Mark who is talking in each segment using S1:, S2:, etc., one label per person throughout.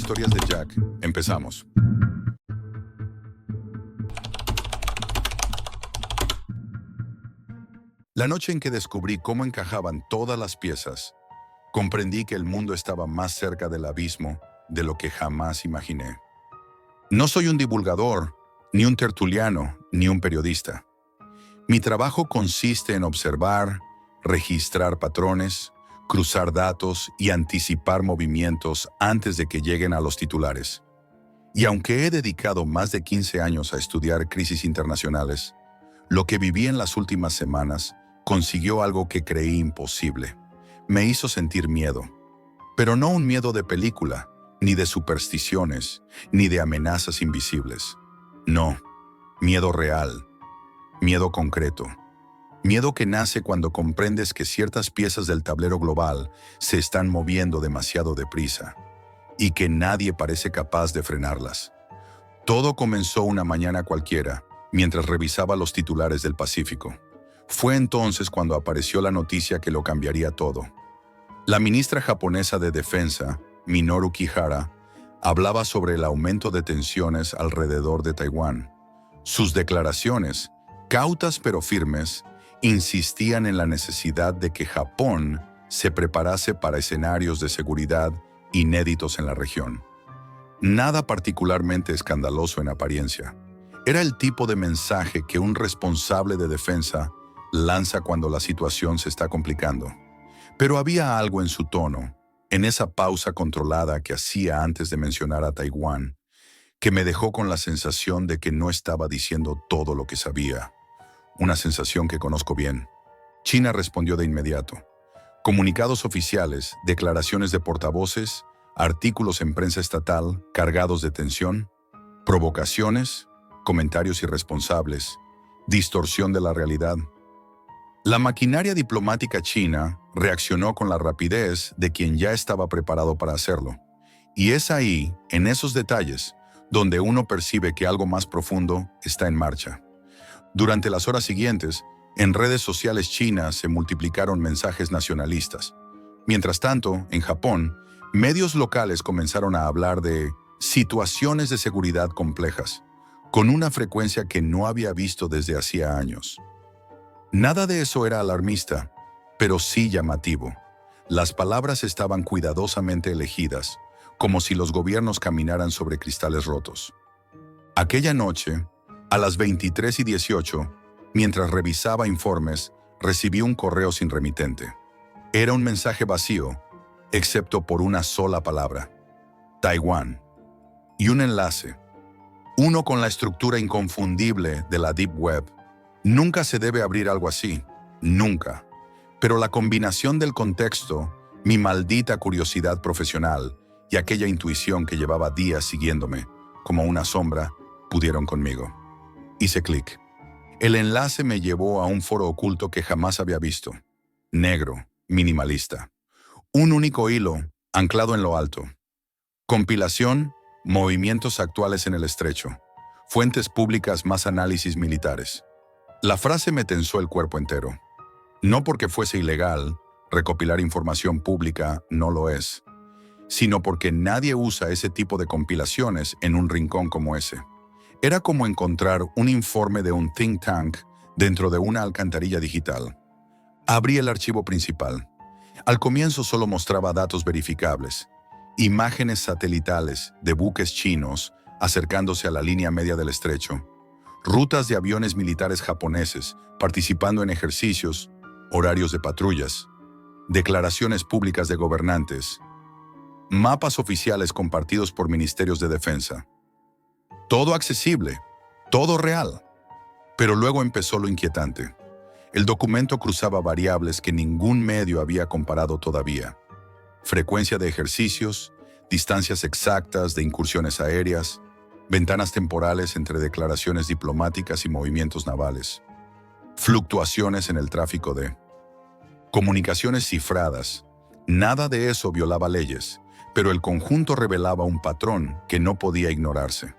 S1: Historias de Jack. Empezamos. La noche en que descubrí cómo encajaban todas las piezas, comprendí que el mundo estaba más cerca del abismo de lo que jamás imaginé. No soy un divulgador, ni un tertuliano, ni un periodista. Mi trabajo consiste en observar, registrar patrones, cruzar datos y anticipar movimientos antes de que lleguen a los titulares. Y aunque he dedicado más de 15 años a estudiar crisis internacionales, lo que viví en las últimas semanas consiguió algo que creí imposible. Me hizo sentir miedo. Pero no un miedo de película, ni de supersticiones, ni de amenazas invisibles. No, miedo real, miedo concreto. Miedo que nace cuando comprendes que ciertas piezas del tablero global se están moviendo demasiado deprisa y que nadie parece capaz de frenarlas. Todo comenzó una mañana cualquiera, mientras revisaba los titulares del Pacífico. Fue entonces cuando apareció la noticia que lo cambiaría todo. La ministra japonesa de Defensa, Minoru Kihara, hablaba sobre el aumento de tensiones alrededor de Taiwán. Sus declaraciones, cautas pero firmes, insistían en la necesidad de que Japón se preparase para escenarios de seguridad inéditos en la región. Nada particularmente escandaloso en apariencia. Era el tipo de mensaje que un responsable de defensa lanza cuando la situación se está complicando. Pero había algo en su tono, en esa pausa controlada que hacía antes de mencionar a Taiwán, que me dejó con la sensación de que no estaba diciendo todo lo que sabía. Una sensación que conozco bien. China respondió de inmediato. Comunicados oficiales, declaraciones de portavoces, artículos en prensa estatal cargados de tensión, provocaciones, comentarios irresponsables, distorsión de la realidad. La maquinaria diplomática china reaccionó con la rapidez de quien ya estaba preparado para hacerlo. Y es ahí, en esos detalles, donde uno percibe que algo más profundo está en marcha. Durante las horas siguientes, en redes sociales chinas se multiplicaron mensajes nacionalistas. Mientras tanto, en Japón, medios locales comenzaron a hablar de situaciones de seguridad complejas, con una frecuencia que no había visto desde hacía años. Nada de eso era alarmista, pero sí llamativo. Las palabras estaban cuidadosamente elegidas, como si los gobiernos caminaran sobre cristales rotos. Aquella noche, a las 23:18, mientras revisaba informes, recibí un correo sin remitente. Era un mensaje vacío, excepto por una sola palabra: Taiwán. Y un enlace. Uno con la estructura inconfundible de la Deep Web. Nunca se debe abrir algo así. Nunca. Pero la combinación del contexto, mi maldita curiosidad profesional y aquella intuición que llevaba días siguiéndome, como una sombra, pudieron conmigo. Hice clic. El enlace me llevó a un foro oculto que jamás había visto. Negro, minimalista. Un único hilo, anclado en lo alto. Compilación, movimientos actuales en el estrecho. Fuentes públicas más análisis militares. La frase me tensó el cuerpo entero. No porque fuese ilegal, recopilar información pública no lo es, sino porque nadie usa ese tipo de compilaciones en un rincón como ese. Era como encontrar un informe de un think tank dentro de una alcantarilla digital. Abrí el archivo principal. Al comienzo solo mostraba datos verificables, imágenes satelitales de buques chinos acercándose a la línea media del estrecho, rutas de aviones militares japoneses participando en ejercicios, horarios de patrullas, declaraciones públicas de gobernantes, mapas oficiales compartidos por ministerios de defensa. Todo accesible, todo real. Pero luego empezó lo inquietante. El documento cruzaba variables que ningún medio había comparado todavía. Frecuencia de ejercicios, distancias exactas de incursiones aéreas, ventanas temporales entre declaraciones diplomáticas y movimientos navales, fluctuaciones en el tráfico de comunicaciones cifradas. Nada de eso violaba leyes, pero el conjunto revelaba un patrón que no podía ignorarse.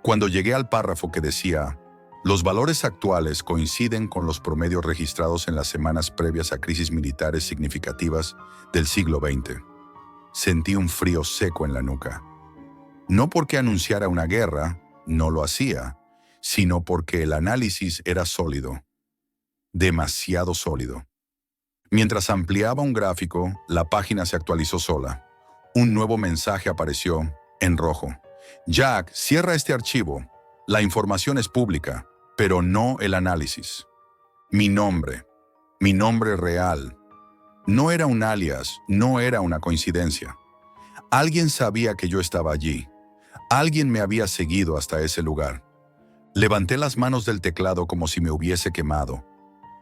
S1: Cuando llegué al párrafo que decía, los valores actuales coinciden con los promedios registrados en las semanas previas a crisis militares significativas del siglo XX. Sentí un frío seco en la nuca. No porque anunciara una guerra, no lo hacía, sino porque el análisis era sólido, demasiado sólido. Mientras ampliaba un gráfico, la página se actualizó sola. Un nuevo mensaje apareció, en rojo. Jack, cierra este archivo. La información es pública, pero no el análisis. Mi nombre real. No era un alias, no era una coincidencia. Alguien sabía que yo estaba allí. Alguien me había seguido hasta ese lugar. Levanté las manos del teclado como si me hubiese quemado.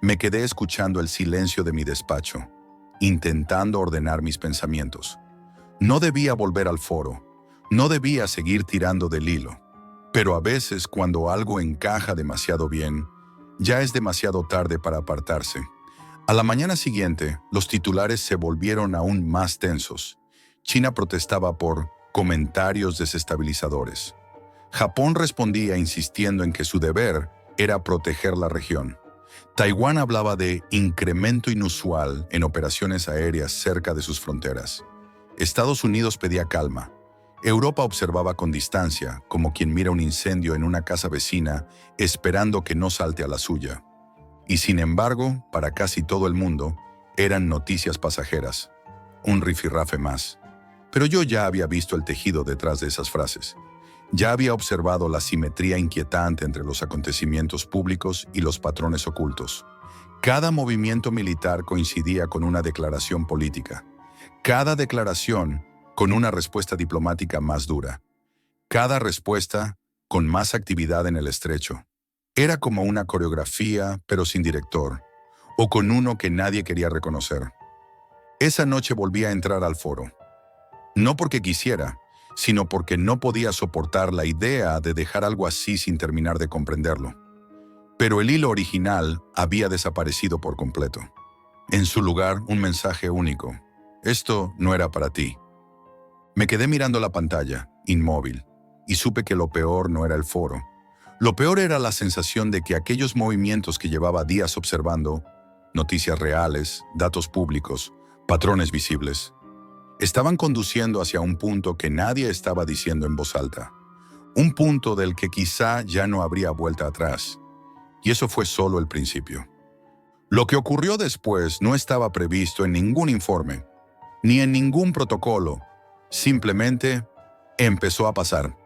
S1: Me quedé escuchando el silencio de mi despacho, intentando ordenar mis pensamientos. No debía volver al foro. No debía seguir tirando del hilo. Pero a veces, cuando algo encaja demasiado bien, ya es demasiado tarde para apartarse. A la mañana siguiente, los titulares se volvieron aún más tensos. China protestaba por comentarios desestabilizadores. Japón respondía insistiendo en que su deber era proteger la región. Taiwán hablaba de incremento inusual en operaciones aéreas cerca de sus fronteras. Estados Unidos pedía calma. Europa observaba con distancia, como quien mira un incendio en una casa vecina, esperando que no salte a la suya. Y sin embargo, para casi todo el mundo, eran noticias pasajeras. Un rifirrafe más. Pero yo ya había visto el tejido detrás de esas frases. Ya había observado la simetría inquietante entre los acontecimientos públicos y los patrones ocultos. Cada movimiento militar coincidía con una declaración política. Cada declaración con una respuesta diplomática más dura. Cada respuesta con más actividad en el estrecho. Era como una coreografía, pero sin director, o con uno que nadie quería reconocer. Esa noche volví a entrar al foro. No porque quisiera, sino porque no podía soportar la idea de dejar algo así sin terminar de comprenderlo. Pero el hilo original había desaparecido por completo. En su lugar, un mensaje único. Esto no era para ti. Me quedé mirando la pantalla, inmóvil, y supe que lo peor no era el foro. Lo peor era la sensación de que aquellos movimientos que llevaba días observando, noticias reales, datos públicos, patrones visibles, estaban conduciendo hacia un punto que nadie estaba diciendo en voz alta. Un punto del que quizá ya no habría vuelta atrás. Y eso fue solo el principio. Lo que ocurrió después no estaba previsto en ningún informe, ni en ningún protocolo. Simplemente empezó a pasar.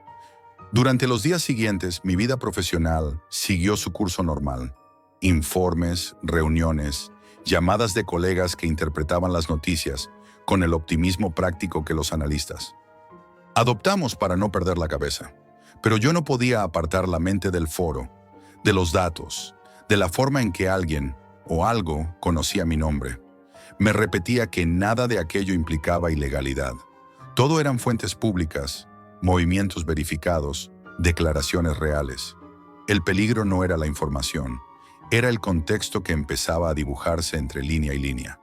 S1: Durante los días siguientes, mi vida profesional siguió su curso normal. Informes, reuniones, llamadas de colegas que interpretaban las noticias con el optimismo práctico que los analistas. Adoptamos para no perder la cabeza, pero yo no podía apartar la mente del foro, de los datos, de la forma en que alguien o algo conocía mi nombre. Me repetía que nada de aquello implicaba ilegalidad. Todo eran fuentes públicas, movimientos verificados, declaraciones reales. El peligro no era la información, era el contexto que empezaba a dibujarse entre línea y línea.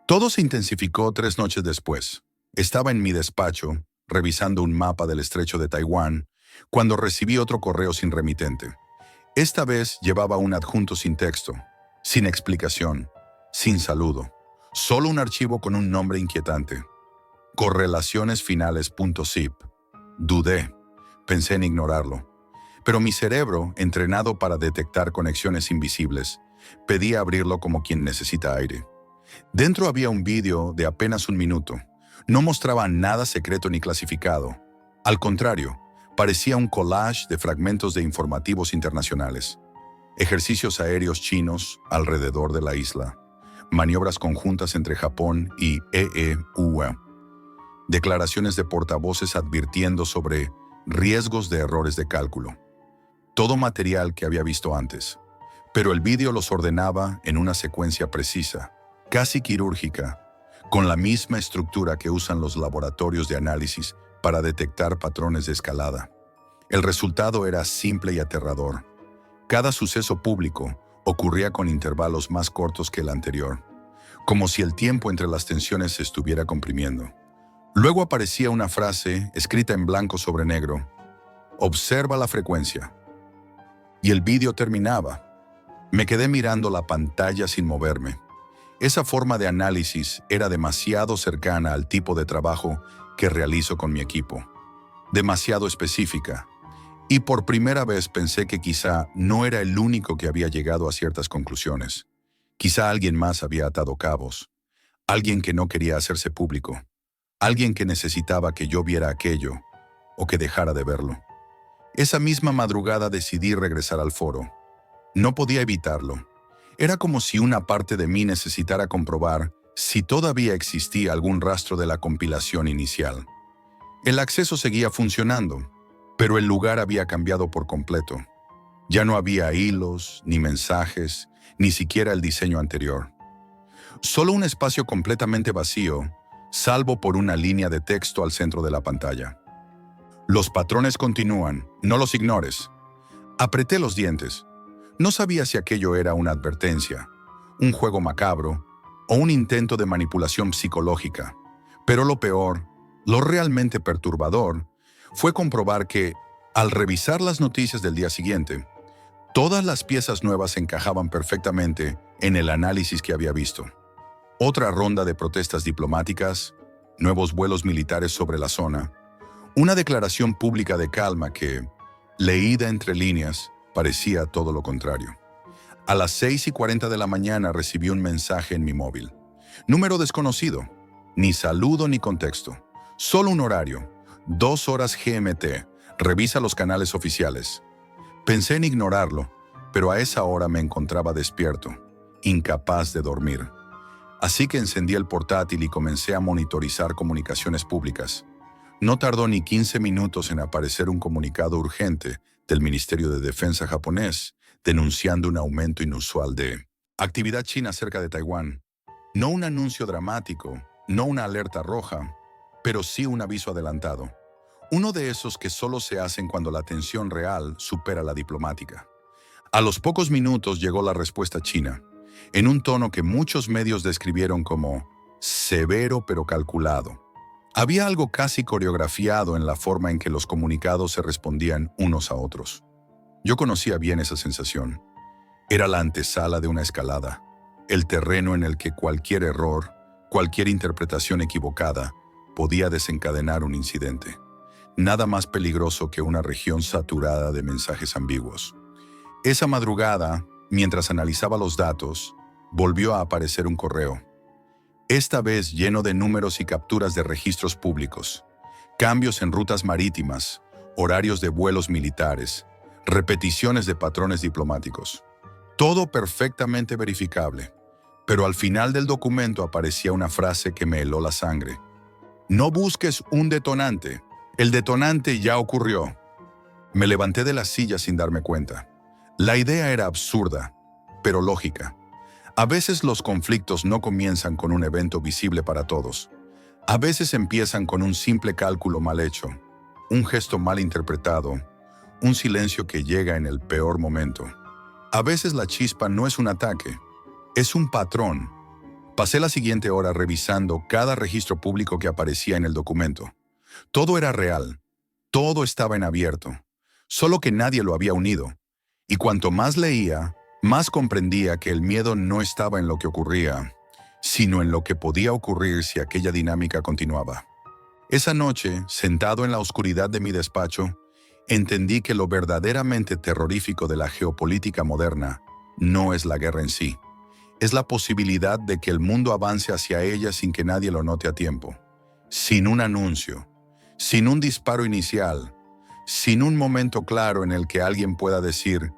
S1: Todo se intensificó 3 noches después. Estaba en mi despacho, revisando un mapa del estrecho de Taiwán, cuando recibí otro correo sin remitente. Esta vez llevaba un adjunto sin texto, sin explicación, sin saludo. Solo un archivo con un nombre inquietante. Correlacionesfinales.zip. Dudé. Pensé en ignorarlo. Pero mi cerebro, entrenado para detectar conexiones invisibles, pedía abrirlo como quien necesita aire. Dentro había un vídeo de apenas 1 minuto. No mostraba nada secreto ni clasificado. Al contrario, parecía un collage de fragmentos de informativos internacionales. Ejercicios aéreos chinos alrededor de la isla. Maniobras conjuntas entre Japón y EEUA. Declaraciones de portavoces advirtiendo sobre riesgos de errores de cálculo. Todo material que había visto antes. Pero el vídeo los ordenaba en una secuencia precisa, casi quirúrgica, con la misma estructura que usan los laboratorios de análisis para detectar patrones de escalada. El resultado era simple y aterrador. Cada suceso público ocurría con intervalos más cortos que el anterior, como si el tiempo entre las tensiones se estuviera comprimiendo. Luego aparecía una frase escrita en blanco sobre negro: observa la frecuencia. Y el vídeo terminaba. Me quedé mirando la pantalla sin moverme. Esa forma de análisis era demasiado cercana al tipo de trabajo que realizo con mi equipo. demasiado específica, y por primera vez pensé que quizá no era el único que había llegado a ciertas conclusiones. Quizá alguien más había atado cabos, alguien que no quería hacerse público, alguien que necesitaba que yo viera aquello o que dejara de verlo. Esa misma madrugada decidí regresar al foro. No podía evitarlo. Era como si una parte de mí necesitara comprobar si todavía existía algún rastro de la compilación inicial. El acceso seguía funcionando, pero el lugar había cambiado por completo. Ya no había hilos, ni mensajes, ni siquiera el diseño anterior. Solo un espacio completamente vacío, salvo por una línea de texto al centro de la pantalla. Los patrones continúan, no los ignores. Apreté los dientes. No sabía si aquello era una advertencia, un juego macabro o un intento de manipulación psicológica. Pero lo peor, lo realmente perturbador, fue comprobar que, al revisar las noticias del día siguiente, todas las piezas nuevas encajaban perfectamente en el análisis que había visto. Otra ronda de protestas diplomáticas, nuevos vuelos militares sobre la zona, una declaración pública de calma que, leída entre líneas, parecía todo lo contrario. A las 6:40 de la mañana recibí un mensaje en mi móvil. Número desconocido, ni saludo ni contexto, solo un horario, 2 horas GMT, revisa los canales oficiales. Pensé en ignorarlo, pero a esa hora me encontraba despierto, incapaz de dormir. Así que encendí el portátil y comencé a monitorizar comunicaciones públicas. No tardó ni 15 minutos en aparecer un comunicado urgente del Ministerio de Defensa japonés, denunciando un aumento inusual de actividad china cerca de Taiwán. No un anuncio dramático, no una alerta roja, pero sí un aviso adelantado. Uno de esos que solo se hacen cuando la tensión real supera la diplomática. A los pocos minutos llegó la respuesta china, en un tono que muchos medios describieron como severo pero calculado. Había algo casi coreografiado en la forma en que los comunicados se respondían unos a otros. Yo conocía bien esa sensación. Era la antesala de una escalada, el terreno en el que cualquier error, cualquier interpretación equivocada, podía desencadenar un incidente. Nada más peligroso que una región saturada de mensajes ambiguos. Esa madrugada, mientras analizaba los datos, volvió a aparecer un correo. Esta vez lleno de números y capturas de registros públicos, cambios en rutas marítimas, horarios de vuelos militares, repeticiones de patrones diplomáticos. Todo perfectamente verificable, pero al final del documento aparecía una frase que me heló la sangre. No busques un detonante, el detonante ya ocurrió. Me levanté de la silla sin darme cuenta. La idea era absurda, pero lógica. A veces los conflictos no comienzan con un evento visible para todos. A veces empiezan con un simple cálculo mal hecho, un gesto mal interpretado, un silencio que llega en el peor momento. A veces la chispa no es un ataque, es un patrón. Pasé la siguiente hora revisando cada registro público que aparecía en el documento. Todo era real, todo estaba en abierto, solo que nadie lo había unido. Y cuanto más leía, más comprendía que el miedo no estaba en lo que ocurría, sino en lo que podía ocurrir si aquella dinámica continuaba. Esa noche, sentado en la oscuridad de mi despacho, entendí que lo verdaderamente terrorífico de la geopolítica moderna no es la guerra en sí. Es la posibilidad de que el mundo avance hacia ella sin que nadie lo note a tiempo, sin un anuncio, sin un disparo inicial, sin un momento claro en el que alguien pueda decir: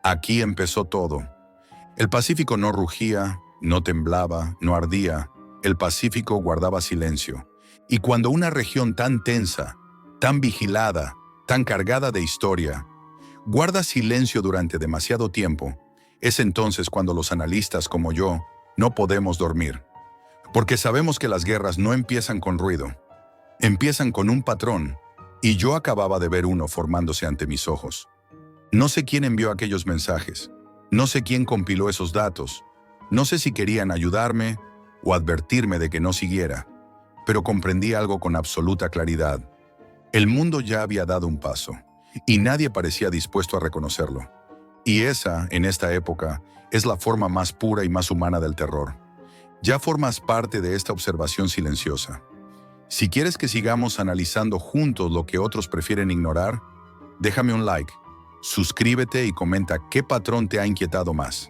S1: aquí empezó todo. El Pacífico no rugía, no temblaba, no ardía. El Pacífico guardaba silencio. Y cuando una región tan tensa, tan vigilada, tan cargada de historia, guarda silencio durante demasiado tiempo, es entonces cuando los analistas como yo no podemos dormir. Porque sabemos que las guerras no empiezan con ruido, empiezan con un patrón, y yo acababa de ver uno formándose ante mis ojos. No sé quién envió aquellos mensajes, no sé quién compiló esos datos, no sé si querían ayudarme o advertirme de que no siguiera, pero comprendí algo con absoluta claridad. El mundo ya había dado un paso, y nadie parecía dispuesto a reconocerlo. Y esa, en esta época, es la forma más pura y más humana del terror. Ya formas parte de esta observación silenciosa. Si quieres que sigamos analizando juntos lo que otros prefieren ignorar, déjame un like, suscríbete y comenta qué patrón te ha inquietado más.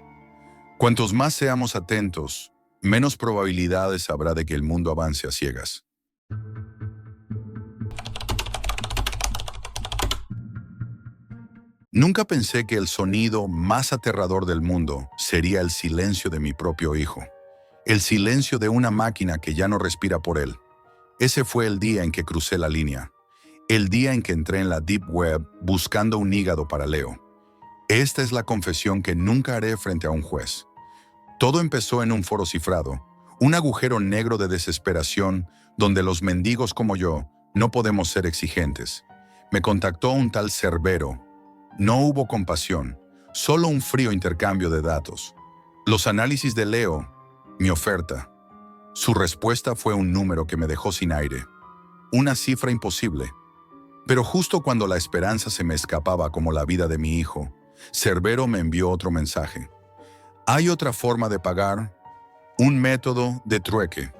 S1: Cuantos más seamos atentos, menos probabilidades habrá de que el mundo avance a ciegas. Nunca pensé que el sonido más aterrador del mundo sería el silencio de mi propio hijo. El silencio de una máquina que ya no respira por él. Ese fue el día en que crucé la línea. El día en que entré en la Deep Web buscando un hígado para Leo. Esta es la confesión que nunca haré frente a un juez. Todo empezó en un foro cifrado, un agujero negro de desesperación donde los mendigos como yo no podemos ser exigentes. Me contactó un tal Cerbero. No hubo compasión, solo un frío intercambio de datos. Los análisis de Leo, mi oferta. Su respuesta fue un número que me dejó sin aire. Una cifra imposible. Pero justo cuando la esperanza se me escapaba como la vida de mi hijo, Cerbero me envió otro mensaje. Hay otra forma de pagar, un método de trueque.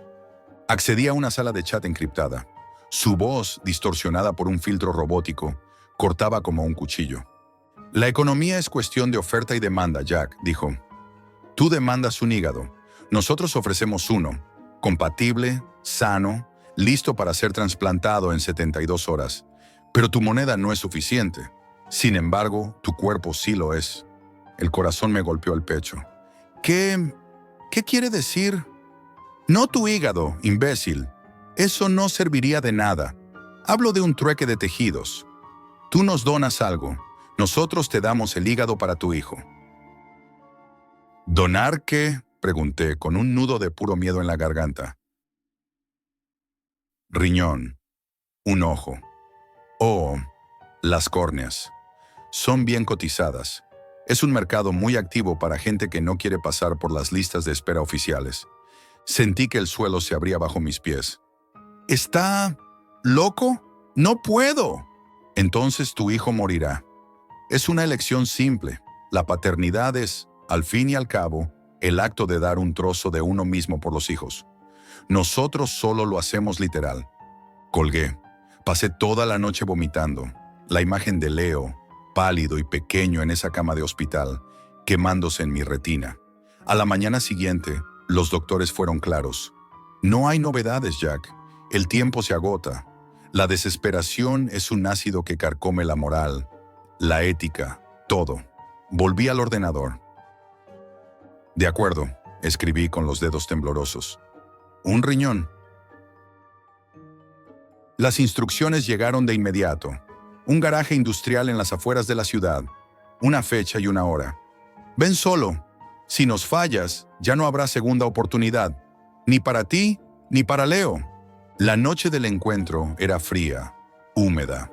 S1: Accedí a una sala de chat encriptada. Su voz, distorsionada por un filtro robótico, cortaba como un cuchillo. La economía es cuestión de oferta y demanda, Jack, dijo. Tú demandas un hígado. Nosotros ofrecemos uno, compatible, sano, listo para ser trasplantado en 72 horas. Pero tu moneda no es suficiente. Sin embargo, tu cuerpo sí lo es. El corazón me golpeó el pecho. ¿Qué quiere decir? No tu hígado, imbécil. Eso no serviría de nada. Hablo de un trueque de tejidos. Tú nos donas algo. Nosotros te damos el hígado para tu hijo. ¿Donar qué? Pregunté, con un nudo de puro miedo en la garganta. Riñón. Un ojo. Oh, las córneas. Son bien cotizadas. Es un mercado muy activo para gente que no quiere pasar por las listas de espera oficiales. Sentí que el suelo se abría bajo mis pies. ¿Está loco? ¡No puedo! Entonces tu hijo morirá. Es una elección simple. La paternidad es, al fin y al cabo, el acto de dar un trozo de uno mismo por los hijos. Nosotros solo lo hacemos literal. Colgué. Pasé toda la noche vomitando. La imagen de Leo, pálido y pequeño en esa cama de hospital, quemándose en mi retina. A la mañana siguiente, los doctores fueron claros. No hay novedades, Jack. El tiempo se agota. La desesperación es un ácido que carcome la moral, la ética, todo. Volví al ordenador. De acuerdo, escribí con los dedos temblorosos. Un riñón. Las instrucciones llegaron de inmediato. Un garaje industrial en las afueras de la ciudad. Una fecha y una hora. Ven solo. Si nos fallas, ya no habrá segunda oportunidad. Ni para ti, ni para Leo. La noche del encuentro era fría, húmeda.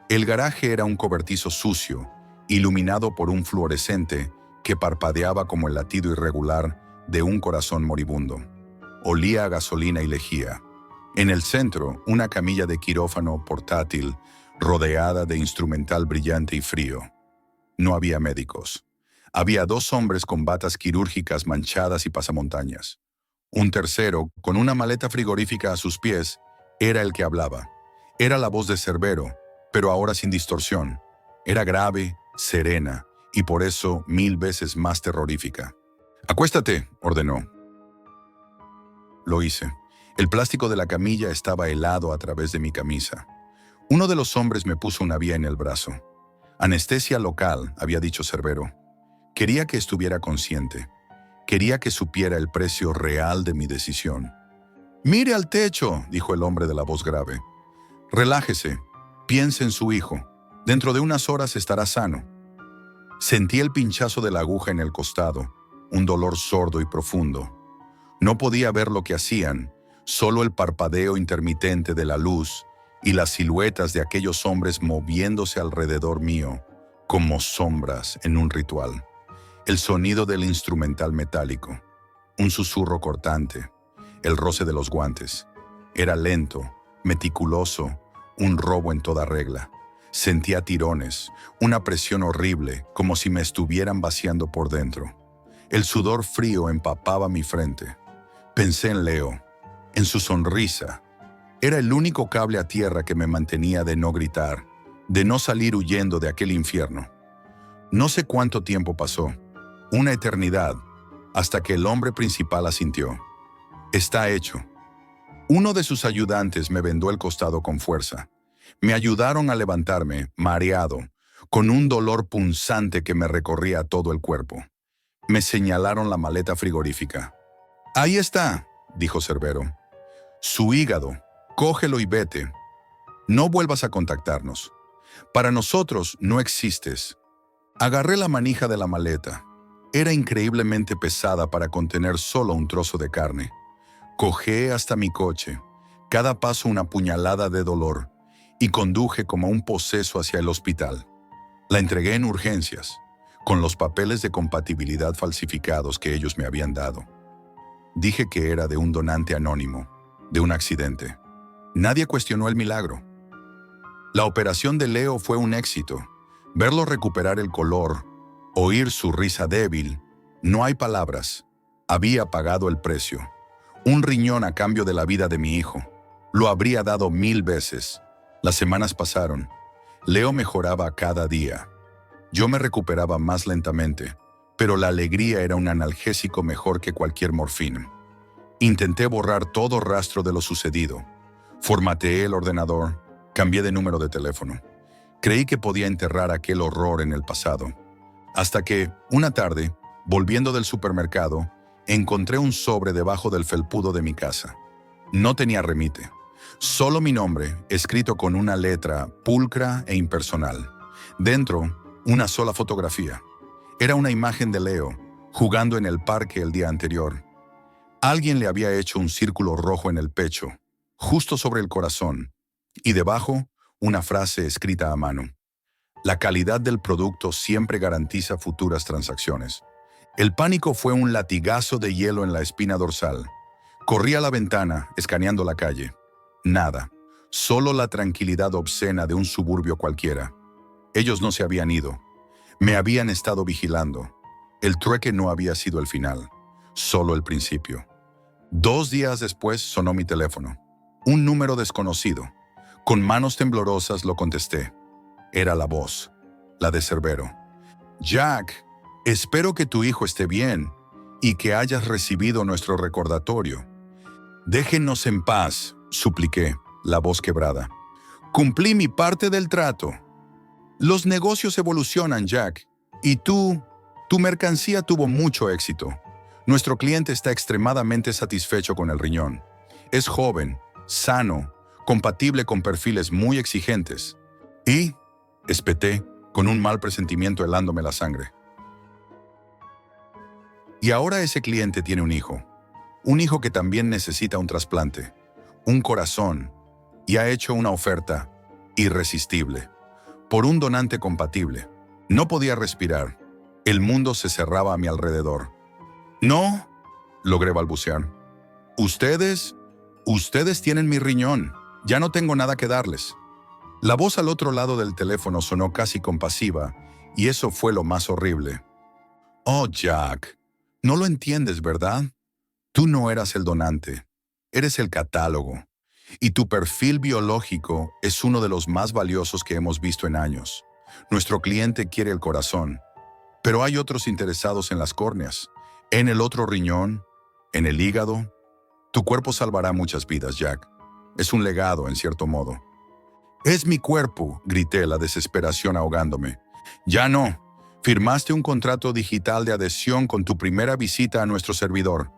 S1: El garaje era un cobertizo sucio, iluminado por un fluorescente que parpadeaba como el latido irregular de un corazón moribundo. Olía a gasolina y lejía. En el centro, una camilla de quirófano portátil, rodeada de instrumental brillante y frío. No había médicos. Había dos hombres con batas quirúrgicas manchadas y pasamontañas. Un tercero, con una maleta frigorífica a sus pies, era el que hablaba. Era la voz de Cerbero, pero ahora sin distorsión. Era grave, serena, y por eso 1000 veces más terrorífica. «Acuéstate», ordenó. Lo hice. El plástico de la camilla estaba helado a través de mi camisa. Uno de los hombres me puso una vía en el brazo. Anestesia local, había dicho Cerbero. Quería que estuviera consciente. Quería que supiera el precio real de mi decisión. «Mire al techo», dijo el hombre de la voz grave. «Relájese. Piense en su hijo. Dentro de unas horas estará sano». Sentí el pinchazo de la aguja en el costado, un dolor sordo y profundo. No podía ver lo que hacían, solo el parpadeo intermitente de la luz y las siluetas de aquellos hombres moviéndose alrededor mío, como sombras en un ritual. El sonido del instrumental metálico, un susurro cortante, el roce de los guantes. Era lento, meticuloso, un robo en toda regla. Sentía tirones, una presión horrible, como si me estuvieran vaciando por dentro. El sudor frío empapaba mi frente. Pensé en Leo, en su sonrisa, Era el único cable a tierra que me mantenía de no gritar, de no salir huyendo de aquel infierno. No sé cuánto tiempo pasó, una eternidad, hasta que el hombre principal asintió. Está hecho. Uno de sus ayudantes me vendó el costado con fuerza. Me ayudaron a levantarme, mareado, con un dolor punzante que me recorría todo el cuerpo. Me señalaron la maleta frigorífica. «Ahí está», dijo Cerbero. «Su hígado. Cógelo y vete. No vuelvas a contactarnos. Para nosotros no existes». Agarré la manija de la maleta. Era increíblemente pesada para contener solo un trozo de carne. Cojé hasta mi coche, cada paso una puñalada de dolor, y conduje como un poseso hacia el hospital. La entregué en urgencias, con los papeles de compatibilidad falsificados que ellos me habían dado. Dije que era de un donante anónimo, de un accidente. Nadie cuestionó el milagro. La operación de Leo fue un éxito. Verlo recuperar el color, oír su risa débil, no hay palabras. Había pagado el precio. Un riñón a cambio de la vida de mi hijo. Lo habría dado 1000 veces. Las semanas pasaron. Leo mejoraba cada día. Yo me recuperaba más lentamente, pero la alegría era un analgésico mejor que cualquier morfina. Intenté borrar todo rastro de lo sucedido. Formateé el ordenador, cambié de número de teléfono. Creí que podía enterrar aquel horror en el pasado. Hasta que, una tarde, volviendo del supermercado, encontré un sobre debajo del felpudo de mi casa. No tenía remite. Solo mi nombre, escrito con una letra pulcra e impersonal. Dentro, una sola fotografía. Era una imagen de Leo, jugando en el parque el día anterior. Alguien le había hecho un círculo rojo en el pecho, justo sobre el corazón, y debajo, una frase escrita a mano. La calidad del producto siempre garantiza futuras transacciones. El pánico fue un latigazo de hielo en la espina dorsal. Corrí a la ventana, escaneando la calle. Nada. Solo la tranquilidad obscena de un suburbio cualquiera. Ellos no se habían ido. Me habían estado vigilando. El trueque no había sido el final, solo el principio. 2 días después sonó mi teléfono. Un número desconocido. Con manos temblorosas lo contesté. Era la voz, la de Cerbero. «Jack, espero que tu hijo esté bien y que hayas recibido nuestro recordatorio». «Déjenos en paz», supliqué, la voz quebrada. «Cumplí mi parte del trato». «Los negocios evolucionan, Jack, y tu mercancía tuvo mucho éxito. Nuestro cliente está extremadamente satisfecho con el riñón. Es joven, sano, compatible con perfiles muy exigentes». Y, espeté, con un mal presentimiento helándome la sangre. Y ahora ese cliente tiene un hijo que también necesita un trasplante, un corazón, y ha hecho una oferta irresistible, por un donante compatible. No podía respirar, el mundo se cerraba a mi alrededor. «No», logré balbucear. Ustedes tienen mi riñón, ya no tengo nada que darles». La voz al otro lado del teléfono sonó casi compasiva, y eso fue lo más horrible. «Oh, Jack, no lo entiendes, ¿verdad? Tú no eras el donante, eres el catálogo, y tu perfil biológico es uno de los más valiosos que hemos visto en años. Nuestro cliente quiere el corazón, pero hay otros interesados en las córneas, en el otro riñón, en el hígado. Tu cuerpo salvará muchas vidas, Jack. Es un legado, en cierto modo». «Es mi cuerpo», grité, la desesperación ahogándome. «Ya no. Firmaste un contrato digital de adhesión con tu primera visita a nuestro servidor.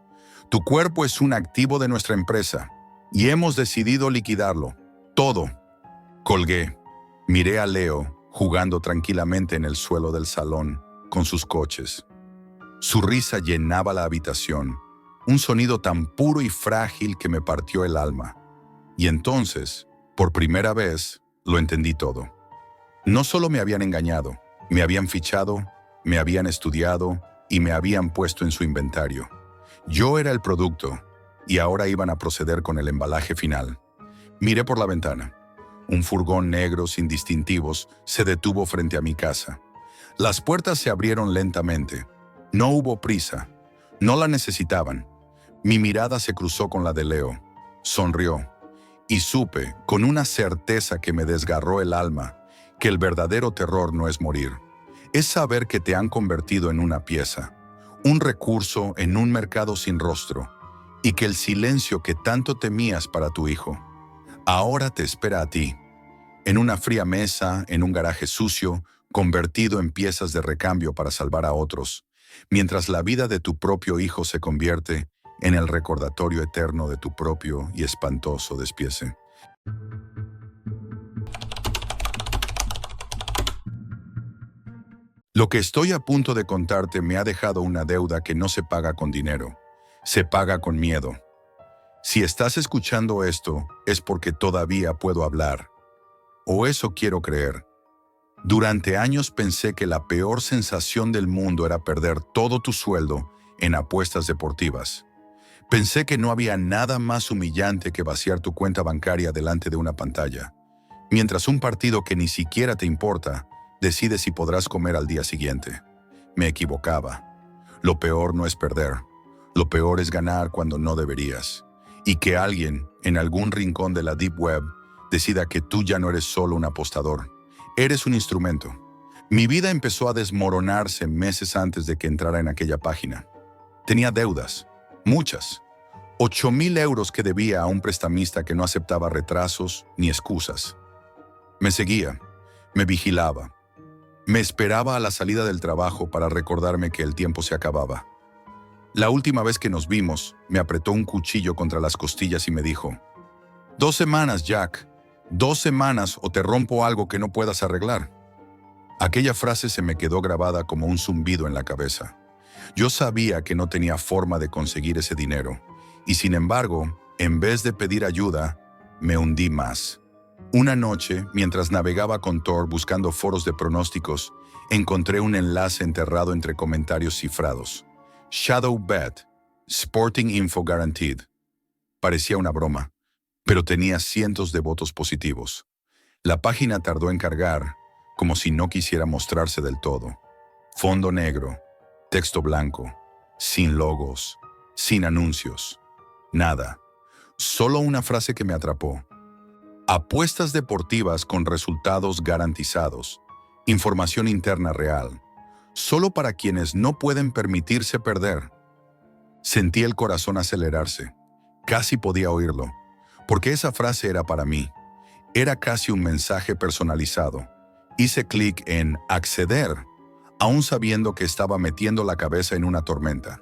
S1: Tu cuerpo es un activo de nuestra empresa, y hemos decidido liquidarlo. Todo». Colgué. Miré a Leo, jugando tranquilamente en el suelo del salón, con sus coches. Su risa llenaba la habitación, un sonido tan puro y frágil que me partió el alma. Y entonces, por primera vez, lo entendí todo. No solo me habían engañado, me habían fichado, me habían estudiado y me habían puesto en su inventario. Yo era el producto, y ahora iban a proceder con el embalaje final. Miré por la ventana. Un furgón negro sin distintivos se detuvo frente a mi casa. Las puertas se abrieron lentamente. No hubo prisa. No la necesitaban. Mi mirada se cruzó con la de Leo. Sonrió. Y supe, con una certeza que me desgarró el alma, que el verdadero terror no es morir. Es saber que te han convertido en una pieza, un recurso en un mercado sin rostro, y que el silencio que tanto temías para tu hijo, ahora te espera a ti, en una fría mesa, en un garaje sucio, convertido en piezas de recambio para salvar a otros, mientras la vida de tu propio hijo se convierte en el recordatorio eterno de tu propio y espantoso despiece. Lo que estoy a punto de contarte me ha dejado una deuda que no se paga con dinero, se paga con miedo. Si estás escuchando esto, es porque todavía puedo hablar. O eso quiero creer. Durante años pensé que la peor sensación del mundo era perder todo tu sueldo en apuestas deportivas. Pensé que no había nada más humillante que vaciar tu cuenta bancaria delante de una pantalla, mientras un partido que ni siquiera te importa decide si podrás comer al día siguiente. Me equivocaba. Lo peor no es perder. Lo peor es ganar cuando no deberías. Y que alguien, en algún rincón de la Deep Web, decida que tú ya no eres solo un apostador. Eres un instrumento. Mi vida empezó a desmoronarse meses antes de que entrara en aquella página. Tenía deudas. Muchas. 8,000 euros que debía a un prestamista que no aceptaba retrasos ni excusas. Me seguía. Me vigilaba. Me esperaba a la salida del trabajo para recordarme que el tiempo se acababa. La última vez que nos vimos, me apretó un cuchillo contra las costillas y me dijo: 2 semanas, Jack. 2 semanas o te rompo algo que no puedas arreglar. Aquella frase se me quedó grabada como un zumbido en la cabeza. Yo sabía que no tenía forma de conseguir ese dinero, y sin embargo, en vez de pedir ayuda, me hundí más. Una noche, mientras navegaba con Tor buscando foros de pronósticos, encontré un enlace enterrado entre comentarios cifrados. Shadow Bet, Sporting Info Guaranteed. Parecía una broma, pero tenía cientos de votos positivos. La página tardó en cargar, como si no quisiera mostrarse del todo. Fondo negro, texto blanco, sin logos, sin anuncios. Nada. Solo una frase que me atrapó. Apuestas deportivas con resultados garantizados. Información interna real. Solo para quienes no pueden permitirse perder. Sentí el corazón acelerarse. Casi podía oírlo, porque esa frase era para mí. Era casi un mensaje personalizado. Hice clic en acceder, aún sabiendo que estaba metiendo la cabeza en una tormenta.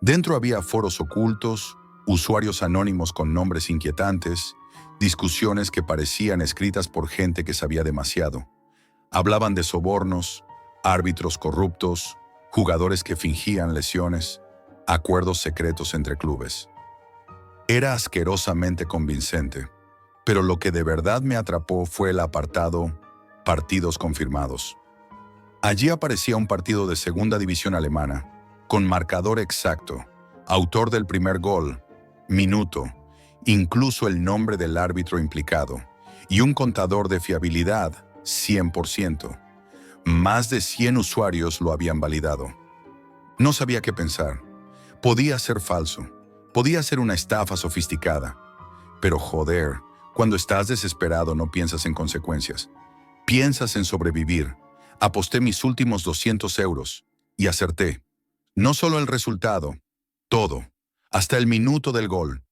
S1: Dentro había foros ocultos, usuarios anónimos con nombres inquietantes, discusiones que parecían escritas por gente que sabía demasiado. Hablaban de sobornos, árbitros corruptos, jugadores que fingían lesiones, acuerdos secretos entre clubes. Era asquerosamente convincente, pero lo que de verdad me atrapó fue el apartado partidos confirmados. Allí aparecía un partido de segunda división alemana, con marcador exacto, autor del primer gol, minuto, incluso el nombre del árbitro implicado, y un contador de fiabilidad 100%. Más de 100 usuarios lo habían validado. No sabía qué pensar. Podía ser falso, podía ser una estafa sofisticada. Pero joder, cuando estás desesperado no piensas en consecuencias. Piensas en sobrevivir. Aposté mis últimos 200 euros y acerté. No solo el resultado, todo, hasta el minuto del gol.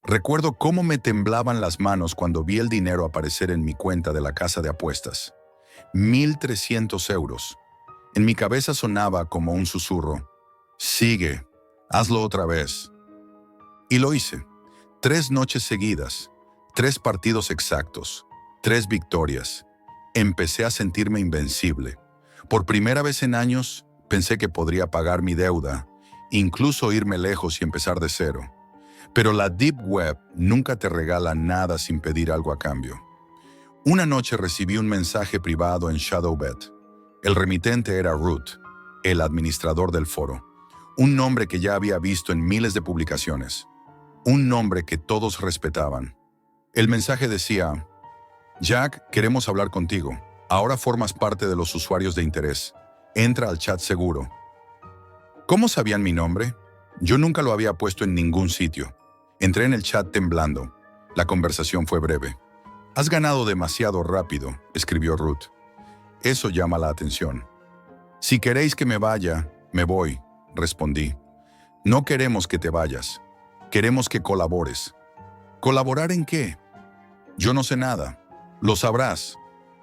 S1: Recuerdo cómo me temblaban las manos cuando vi el dinero aparecer en mi cuenta de la casa de apuestas. 1,300 euros. En mi cabeza sonaba como un susurro. Sigue, hazlo otra vez. Y lo hice. 3 noches seguidas, 3 partidos exactos, 3 victorias. Empecé a sentirme invencible. Por primera vez en años, pensé que podría pagar mi deuda, incluso irme lejos y empezar de cero. Pero la Deep Web nunca te regala nada sin pedir algo a cambio. Una noche recibí un mensaje privado en ShadowBet. El remitente era Ruth, el administrador del foro. Un nombre que ya había visto en miles de publicaciones. Un nombre que todos respetaban. El mensaje decía: Jack, queremos hablar contigo. Ahora formas parte de los usuarios de interés. Entra al chat seguro. ¿Cómo sabían mi nombre? Yo nunca lo había puesto en ningún sitio. Entré en el chat temblando. La conversación fue breve. «Has ganado demasiado rápido», escribió Ruth. «Eso llama la atención». «Si queréis que me vaya, me voy», respondí. «No queremos que te vayas. Queremos que colabores». «¿Colaborar en qué?» «Yo no sé nada. Lo sabrás».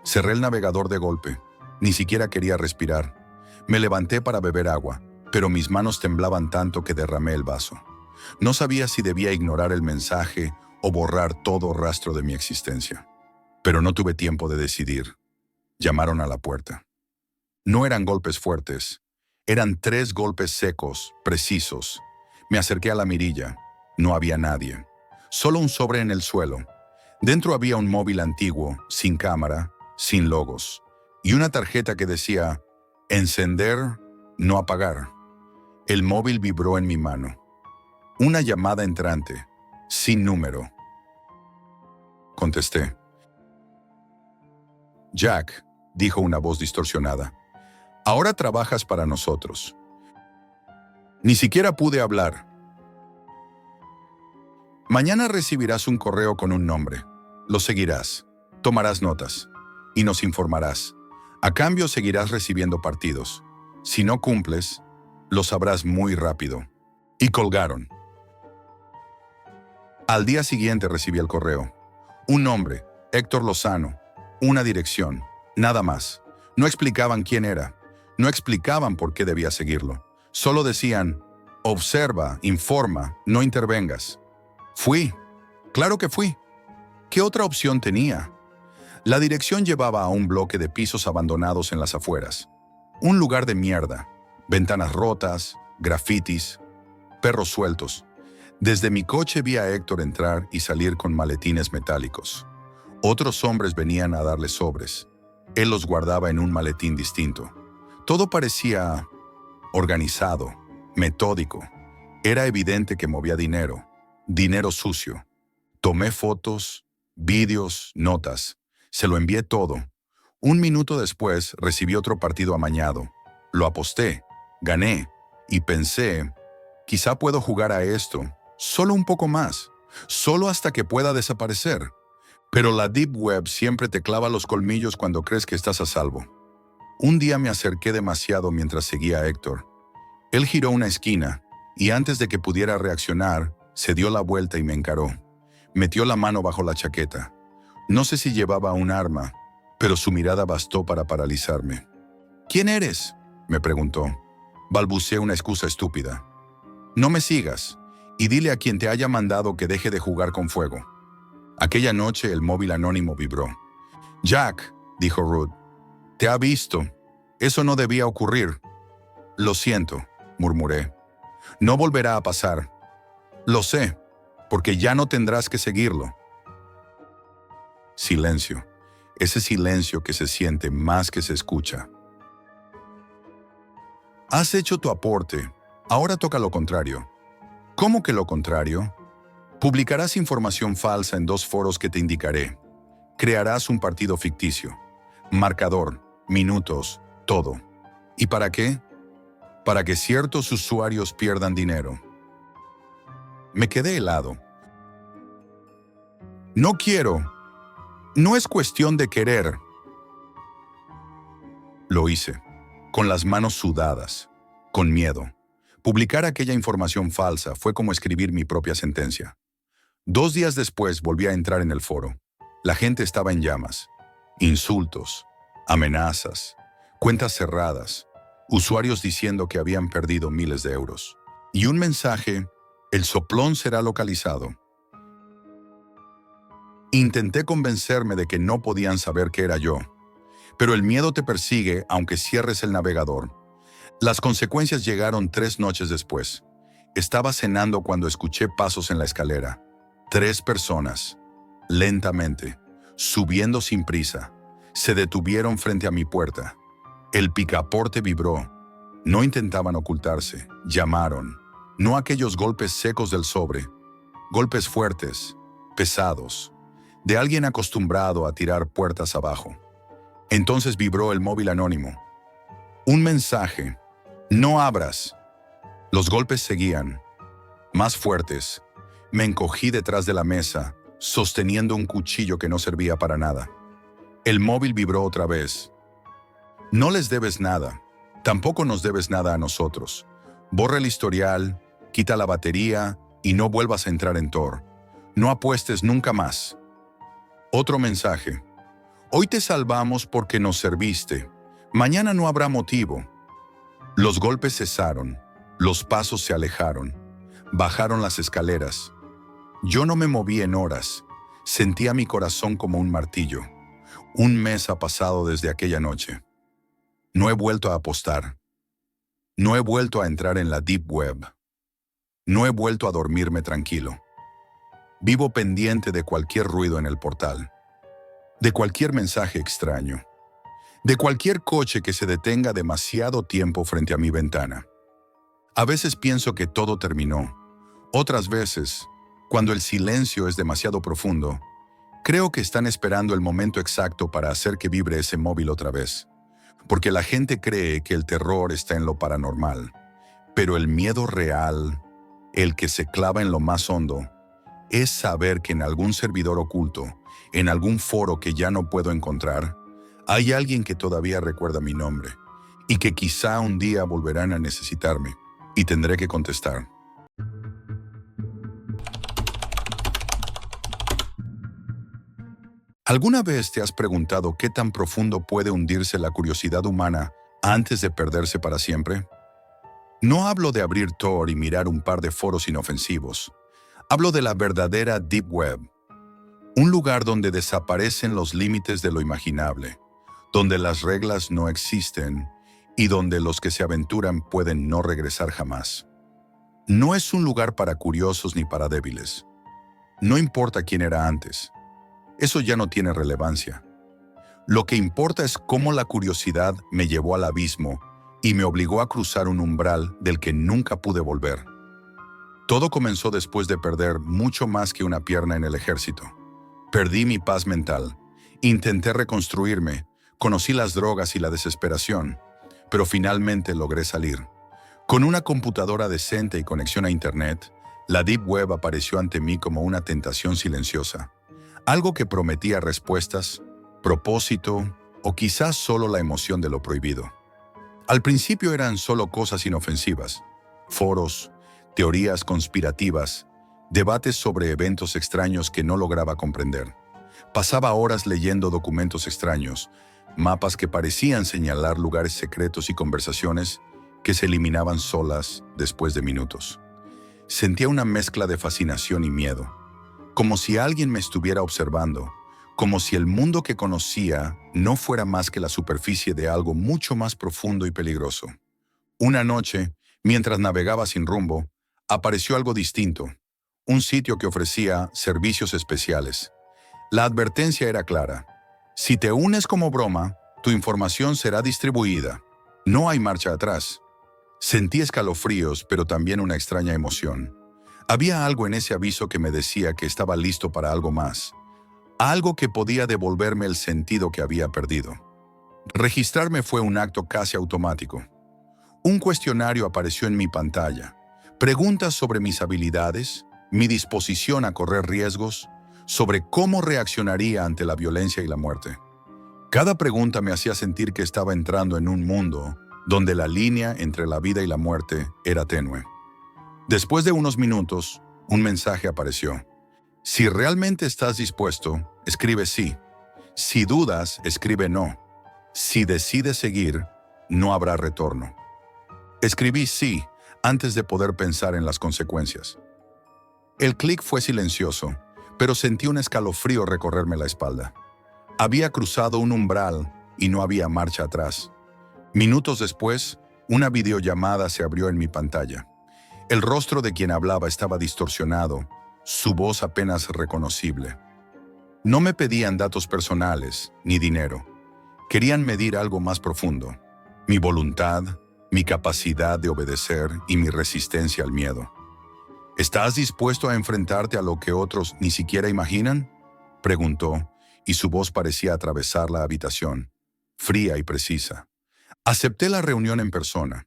S1: Cerré el navegador de golpe. Ni siquiera quería respirar. Me levanté para beber agua, pero mis manos temblaban tanto que derramé el vaso. No sabía si debía ignorar el mensaje o borrar todo rastro de mi existencia. Pero no tuve tiempo de decidir. Llamaron a la puerta. No eran golpes fuertes. Eran 3 golpes secos, precisos. Me acerqué a la mirilla. No había nadie. Solo un sobre en el suelo. Dentro había un móvil antiguo, sin cámara, sin logos, y una tarjeta que decía, encender, no apagar. El móvil vibró en mi mano. Una llamada entrante, sin número. Contesté. «Jack», dijo una voz distorsionada, «ahora trabajas para nosotros». Ni siquiera pude hablar. «Mañana recibirás un correo con un nombre. Lo seguirás, tomarás notas y nos informarás. A cambio seguirás recibiendo partidos. Si no cumples, lo sabrás muy rápido». Y colgaron. Al día siguiente recibí el correo. Un nombre, Héctor Lozano. Una dirección, nada más. No explicaban quién era. No explicaban por qué debía seguirlo. Solo decían, observa, informa, no intervengas. Fui. Claro que fui. ¿Qué otra opción tenía? La dirección llevaba a un bloque de pisos abandonados en las afueras. Un lugar de mierda. Ventanas rotas, grafitis, perros sueltos. Desde mi coche vi a Héctor entrar y salir con maletines metálicos. Otros hombres venían a darle sobres. Él los guardaba en un maletín distinto. Todo parecía organizado, metódico. Era evidente que movía dinero, dinero sucio. Tomé fotos, vídeos, notas. Se lo envié todo. Un minuto después recibí otro partido amañado. Lo aposté, gané y pensé, quizá puedo jugar a esto, solo un poco más, solo hasta que pueda desaparecer. Pero la Deep Web siempre te clava los colmillos cuando crees que estás a salvo. Un día me acerqué demasiado mientras seguía a Héctor. Él giró una esquina y antes de que pudiera reaccionar, se dio la vuelta y me encaró. Metió la mano bajo la chaqueta. No sé si llevaba un arma, pero su mirada bastó para paralizarme. «¿Quién eres?», me preguntó. Balbuceé una excusa estúpida. «No me sigas y dile a quien te haya mandado que deje de jugar con fuego». Aquella noche el móvil anónimo vibró. «Jack», dijo Ruth, «te ha visto. Eso no debía ocurrir». «Lo siento», murmuré. «No volverá a pasar». «Lo sé, porque ya no tendrás que seguirlo». Silencio. Ese silencio que se siente más que se escucha. «Has hecho tu aporte. Ahora toca lo contrario». «¿Cómo que lo contrario?» «Publicarás información falsa en 2 foros que te indicaré. Crearás un partido ficticio. Marcador, minutos, todo. ¿Y para qué? Para que ciertos usuarios pierdan dinero». Me quedé helado. «No quiero. No es cuestión de querer». Lo hice, con las manos sudadas, con miedo. Publicar aquella información falsa fue como escribir mi propia sentencia. 2 días después volví a entrar en el foro. La gente estaba en llamas. Insultos, amenazas, cuentas cerradas, usuarios diciendo que habían perdido miles de euros. Y un mensaje, el soplón será localizado. Intenté convencerme de que no podían saber que era yo. Pero el miedo te persigue aunque cierres el navegador. Las consecuencias llegaron 3 noches después. Estaba cenando cuando escuché pasos en la escalera. 3 personas, lentamente, subiendo sin prisa, se detuvieron frente a mi puerta. El picaporte vibró. No intentaban ocultarse, llamaron. No aquellos golpes secos del sobre, golpes fuertes, pesados, de alguien acostumbrado a tirar puertas abajo. Entonces vibró el móvil anónimo. Un mensaje. «No abras». Los golpes seguían, más fuertes. Me encogí detrás de la mesa, sosteniendo un cuchillo que no servía para nada. El móvil vibró otra vez. No les debes nada. Tampoco nos debes nada a nosotros. Borra el historial, quita la batería y no vuelvas a entrar en Tor. No apuestes nunca más. Otro mensaje. Hoy te salvamos porque nos serviste. Mañana no habrá motivo. Los golpes cesaron. Los pasos se alejaron. Bajaron las escaleras. Yo no me moví en horas. Sentía mi corazón como un martillo. Un mes ha pasado desde aquella noche. No he vuelto a apostar. No he vuelto a entrar en la Deep Web. No he vuelto a dormirme tranquilo. Vivo pendiente de cualquier ruido en el portal, de cualquier mensaje extraño, de cualquier coche que se detenga demasiado tiempo frente a mi ventana. A veces pienso que todo terminó. Otras veces, cuando el silencio es demasiado profundo, creo que están esperando el momento exacto para hacer que vibre ese móvil otra vez. Porque la gente cree que el terror está en lo paranormal, pero el miedo real, el que se clava en lo más hondo, es saber que en algún servidor oculto, en algún foro que ya no puedo encontrar, hay alguien que todavía recuerda mi nombre y que quizá un día volverán a necesitarme y tendré que contestar. ¿Alguna vez te has preguntado qué tan profundo puede hundirse la curiosidad humana antes de perderse para siempre? No hablo de abrir Tor y mirar un par de foros inofensivos. Hablo de la verdadera Deep Web, un lugar donde desaparecen los límites de lo imaginable, donde las reglas no existen y donde los que se aventuran pueden no regresar jamás. No es un lugar para curiosos ni para débiles. No importa quién era antes. Eso ya no tiene relevancia. Lo que importa es cómo la curiosidad me llevó al abismo y me obligó a cruzar un umbral del que nunca pude volver. Todo comenzó después de perder mucho más que una pierna en el ejército. Perdí mi paz mental. Intenté reconstruirme. Conocí las drogas y la desesperación. Pero finalmente logré salir. Con una computadora decente y conexión a Internet, la Deep Web apareció ante mí como una tentación silenciosa. Algo que prometía respuestas, propósito o quizás solo la emoción de lo prohibido. Al principio eran solo cosas inofensivas, foros, teorías conspirativas, debates sobre eventos extraños que no lograba comprender. Pasaba horas leyendo documentos extraños, mapas que parecían señalar lugares secretos y conversaciones que se eliminaban solas después de minutos. Sentía una mezcla de fascinación y miedo, como si alguien me estuviera observando, como si el mundo que conocía no fuera más que la superficie de algo mucho más profundo y peligroso. Una noche, mientras navegaba sin rumbo, apareció algo distinto, un sitio que ofrecía servicios especiales. La advertencia era clara. Si te unes como broma, tu información será distribuida. No hay marcha atrás. Sentí escalofríos, pero también una extraña emoción. Había algo en ese aviso que me decía que estaba listo para algo más. Algo que podía devolverme el sentido que había perdido. Registrarme fue un acto casi automático. Un cuestionario apareció en mi pantalla. Preguntas sobre mis habilidades, mi disposición a correr riesgos, sobre cómo reaccionaría ante la violencia y la muerte. Cada pregunta me hacía sentir que estaba entrando en un mundo donde la línea entre la vida y la muerte era tenue. Después de unos minutos, un mensaje apareció. Si realmente estás dispuesto, escribe sí. Si dudas, escribe no. Si decides seguir, no habrá retorno. Escribí sí antes de poder pensar en las consecuencias. El clic fue silencioso, pero sentí un escalofrío recorrerme la espalda. Había cruzado un umbral y no había marcha atrás. Minutos después, una videollamada se abrió en mi pantalla. El rostro de quien hablaba estaba distorsionado, su voz apenas reconocible. No me pedían datos personales ni dinero. Querían medir algo más profundo: mi voluntad, mi capacidad de obedecer y mi resistencia al miedo. ¿Estás dispuesto a enfrentarte a lo que otros ni siquiera imaginan?, preguntó, y su voz parecía atravesar la habitación, fría y precisa. Acepté la reunión en persona.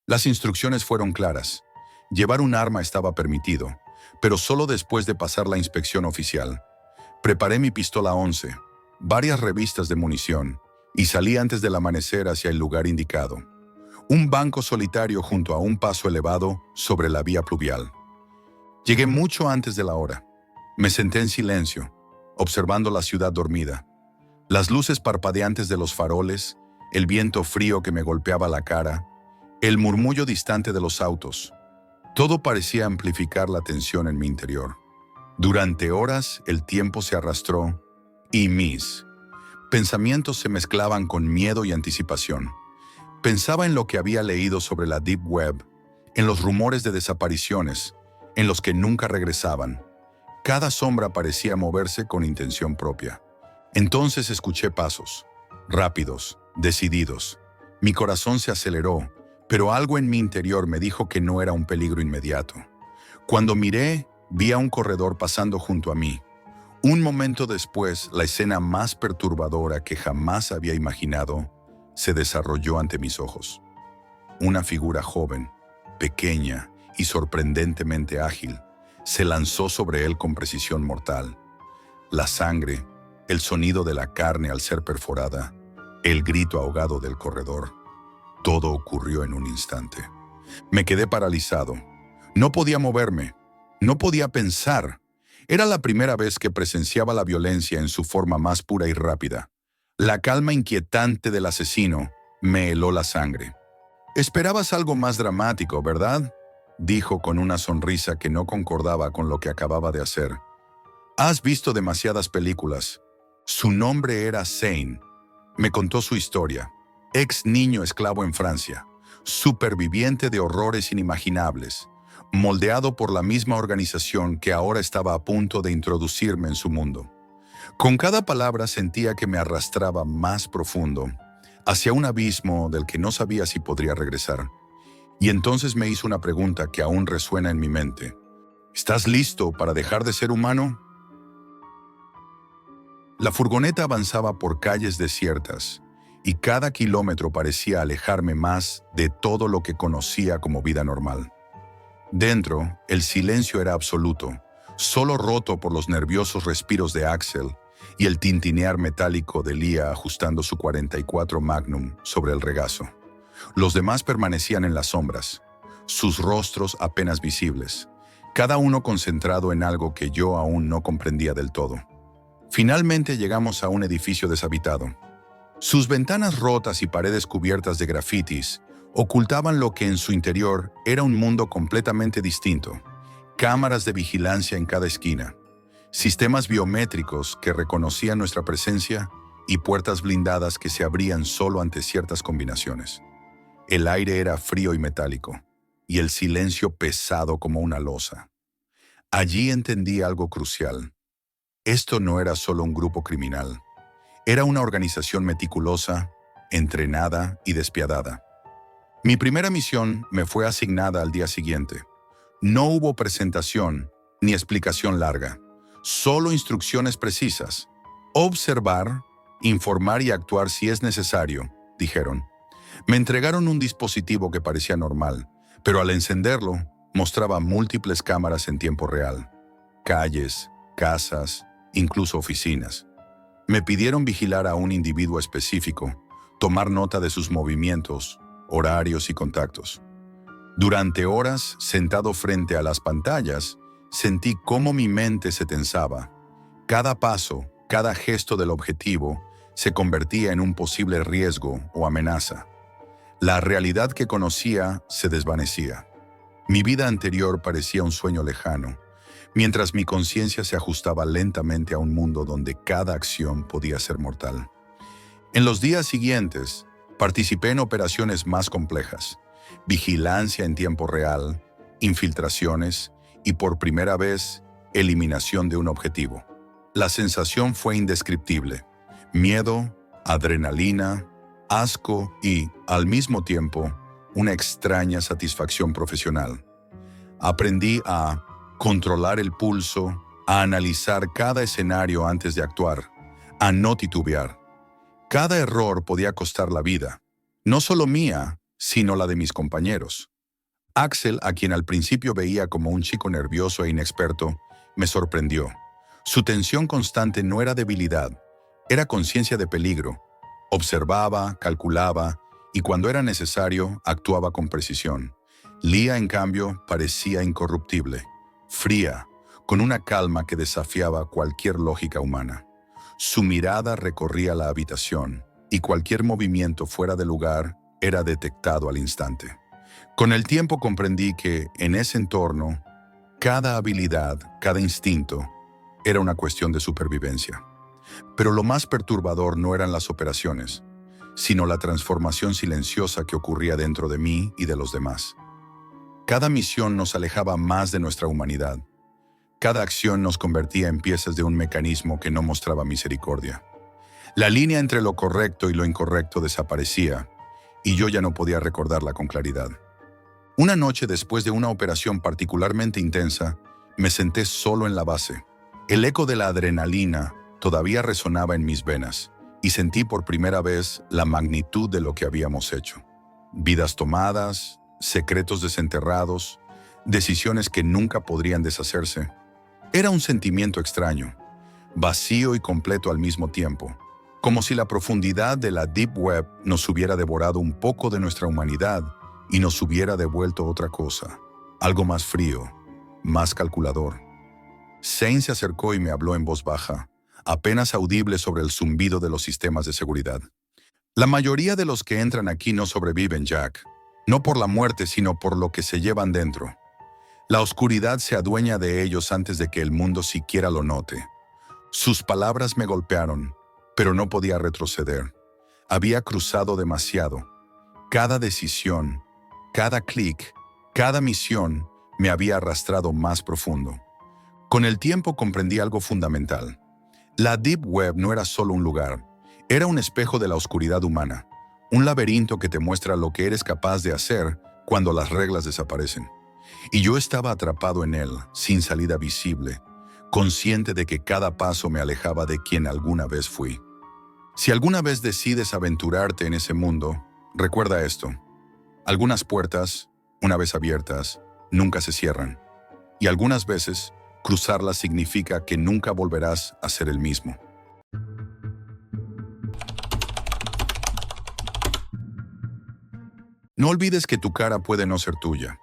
S1: Las instrucciones fueron claras. Llevar un arma estaba permitido, pero solo después de pasar la inspección oficial. Preparé mi pistola 11, varias revistas de munición, y salí antes del amanecer hacia el lugar indicado. Un banco solitario junto a un paso elevado sobre la vía pluvial. Llegué mucho antes de la hora. Me senté en silencio, observando la ciudad dormida. Las luces parpadeantes de los faroles, el viento frío que me golpeaba la cara, el murmullo distante de los autos. Todo parecía amplificar la tensión en mi interior. Durante horas el tiempo se arrastró y mis pensamientos se mezclaban con miedo y anticipación. Pensaba en lo que había leído sobre la Deep Web, en los rumores de desapariciones, en los que nunca regresaban. Cada sombra parecía moverse con intención propia. Entonces escuché pasos, rápidos, decididos. Mi corazón se aceleró, pero algo en mi interior me dijo que no era un peligro inmediato. Cuando miré, vi a un corredor pasando junto a mí. Un momento después, la escena más perturbadora que jamás había imaginado se desarrolló ante mis ojos. Una figura joven, pequeña y sorprendentemente ágil, se lanzó sobre él con precisión mortal. La sangre, el sonido de la carne al ser perforada, el grito ahogado del corredor. Todo ocurrió en un instante. Me quedé paralizado. No podía moverme. No podía pensar. Era la primera vez que presenciaba la violencia en su forma más pura y rápida. La calma inquietante del asesino me heló la sangre. «Esperabas algo más dramático, ¿verdad?», dijo con una sonrisa que no concordaba con lo que acababa de hacer. «Has visto demasiadas películas». Su nombre era Zane. Me contó su historia. Ex niño esclavo en Francia, superviviente de horrores inimaginables, moldeado por la misma organización que ahora estaba a punto de introducirme en su mundo. Con cada palabra sentía que me arrastraba más profundo, hacia un abismo del que no sabía si podría regresar. Y entonces me hizo una pregunta que aún resuena en mi mente. ¿Estás listo para dejar de ser humano? La furgoneta avanzaba por calles desiertas, y cada kilómetro parecía alejarme más de todo lo que conocía como vida normal. Dentro, el silencio era absoluto, solo roto por los nerviosos respiros de Axel y el tintinear metálico de Leah ajustando su 44 Magnum sobre el regazo. Los demás permanecían en las sombras, sus rostros apenas visibles, cada uno concentrado en algo que yo aún no comprendía del todo. Finalmente llegamos a un edificio deshabitado. Sus ventanas rotas y paredes cubiertas de grafitis ocultaban lo que en su interior era un mundo completamente distinto. Cámaras de vigilancia en cada esquina, sistemas biométricos que reconocían nuestra presencia y puertas blindadas que se abrían solo ante ciertas combinaciones. El aire era frío y metálico, y el silencio pesado como una losa. Allí entendí algo crucial. Esto no era solo un grupo criminal. Era una organización meticulosa, entrenada y despiadada. Mi primera misión me fue asignada al día siguiente. No hubo presentación ni explicación larga, solo instrucciones precisas. Observar, informar y actuar si es necesario, dijeron. Me entregaron un dispositivo que parecía normal, pero al encenderlo mostraba múltiples cámaras en tiempo real. Calles, casas, incluso oficinas. Me pidieron vigilar a un individuo específico, tomar nota de sus movimientos, horarios y contactos. Durante horas, sentado frente a las pantallas, sentí cómo mi mente se tensaba. Cada paso, cada gesto del objetivo, se convertía en un posible riesgo o amenaza. La realidad que conocía se desvanecía. Mi vida anterior parecía un sueño lejano, mientras mi conciencia se ajustaba lentamente a un mundo donde cada acción podía ser mortal. En los días siguientes, participé en operaciones más complejas, vigilancia en tiempo real, infiltraciones y por primera vez, eliminación de un objetivo. La sensación fue indescriptible. Miedo, adrenalina, asco y, al mismo tiempo, una extraña satisfacción profesional. Aprendí a controlar el pulso, a analizar cada escenario antes de actuar, a no titubear. Cada error podía costar la vida, no solo mía, sino la de mis compañeros. Axel, a quien al principio veía como un chico nervioso e inexperto, me sorprendió. Su tensión constante no era debilidad, era conciencia de peligro. Observaba, calculaba y cuando era necesario actuaba con precisión. Lia, en cambio, parecía incorruptible, fría, con una calma que desafiaba cualquier lógica humana. Su mirada recorría la habitación y cualquier movimiento fuera de lugar era detectado al instante. Con el tiempo comprendí que, en ese entorno, cada habilidad, cada instinto, era una cuestión de supervivencia. Pero lo más perturbador no eran las operaciones, sino la transformación silenciosa que ocurría dentro de mí y de los demás. Cada misión nos alejaba más de nuestra humanidad. Cada acción nos convertía en piezas de un mecanismo que no mostraba misericordia. La línea entre lo correcto y lo incorrecto desaparecía, y yo ya no podía recordarla con claridad. Una noche después de una operación particularmente intensa, me senté solo en la base. El eco de la adrenalina todavía resonaba en mis venas, y sentí por primera vez la magnitud de lo que habíamos hecho. Vidas tomadas, secretos desenterrados, decisiones que nunca podrían deshacerse. Era un sentimiento extraño, vacío y completo al mismo tiempo, como si la profundidad de la Deep Web nos hubiera devorado un poco de nuestra humanidad y nos hubiera devuelto otra cosa, algo más frío, más calculador. Zane se acercó y me habló en voz baja, apenas audible sobre el zumbido de los sistemas de seguridad. La mayoría de los que entran aquí no sobreviven, Jack. No por la muerte, sino por lo que se llevan dentro. La oscuridad se adueña de ellos antes de que el mundo siquiera lo note. Sus palabras me golpearon, pero no podía retroceder. Había cruzado demasiado. Cada decisión, cada clic, cada misión me había arrastrado más profundo. Con el tiempo comprendí algo fundamental. La Deep Web no era solo un lugar, era un espejo de la oscuridad humana, un laberinto que te muestra lo que eres capaz de hacer cuando las reglas desaparecen. Y yo estaba atrapado en él, sin salida visible, consciente de que cada paso me alejaba de quien alguna vez fui. Si alguna vez decides aventurarte en ese mundo, recuerda esto. Algunas puertas, una vez abiertas, nunca se cierran. Y algunas veces, cruzarlas significa que nunca volverás a ser el mismo. No olvides que tu cara puede no ser tuya.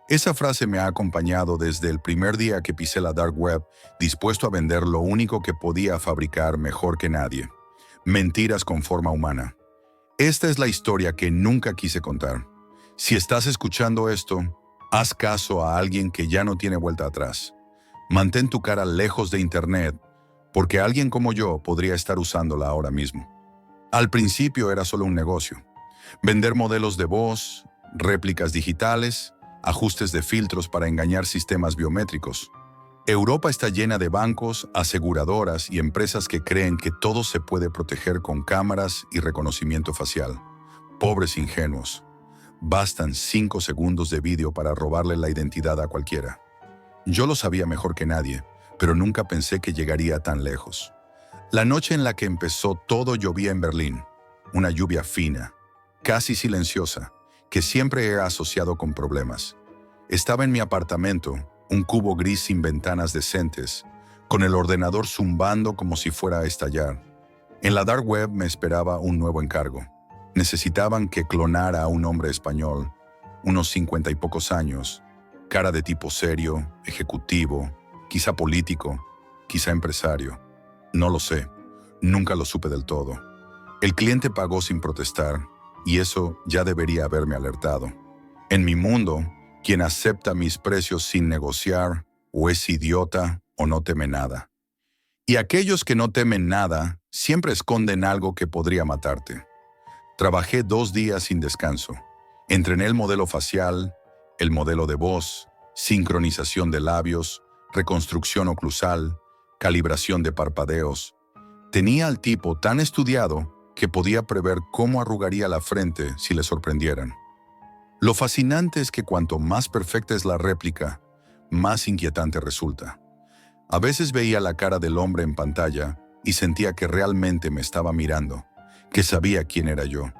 S1: Esa frase me ha acompañado desde el primer día que pisé la Dark Web, dispuesto a vender lo único que podía fabricar mejor que nadie. Mentiras con forma humana. Esta es la historia que nunca quise contar. Si estás escuchando esto, haz caso a alguien que ya no tiene vuelta atrás. Mantén tu cara lejos de Internet, porque alguien como yo podría estar usándola ahora mismo. Al principio era solo un negocio. Vender modelos de voz, réplicas digitales, ajustes de filtros para engañar sistemas biométricos. Europa está llena de bancos, aseguradoras y empresas que creen que todo se puede proteger con cámaras y reconocimiento facial. Pobres ingenuos. Bastan 5 segundos de vídeo para robarle la identidad a cualquiera. Yo lo sabía mejor que nadie, pero nunca pensé que llegaría tan lejos. La noche en la que empezó todo llovía en Berlín. Una lluvia fina, casi silenciosa, que siempre he asociado con problemas. Estaba en mi apartamento, un cubo gris sin ventanas decentes, con el ordenador zumbando como si fuera a estallar. En la Dark Web me esperaba un nuevo encargo. Necesitaban que clonara a un hombre español, unos 50 y pocos años, cara de tipo serio, ejecutivo, quizá político, quizá empresario. No lo sé, nunca lo supe del todo. El cliente pagó sin protestar, y eso ya debería haberme alertado. En mi mundo, quien acepta mis precios sin negociar, o es idiota o no teme nada. Y aquellos que no temen nada, siempre esconden algo que podría matarte. Trabajé 2 días sin descanso. Entrené el modelo facial, el modelo de voz, sincronización de labios, reconstrucción oclusal, calibración de parpadeos. Tenía al tipo tan estudiado que podía prever cómo arrugaría la frente si le sorprendieran. Lo fascinante es que cuanto más perfecta es la réplica, más inquietante resulta. A veces veía la cara del hombre en pantalla y sentía que realmente me estaba mirando, que sabía quién era yo.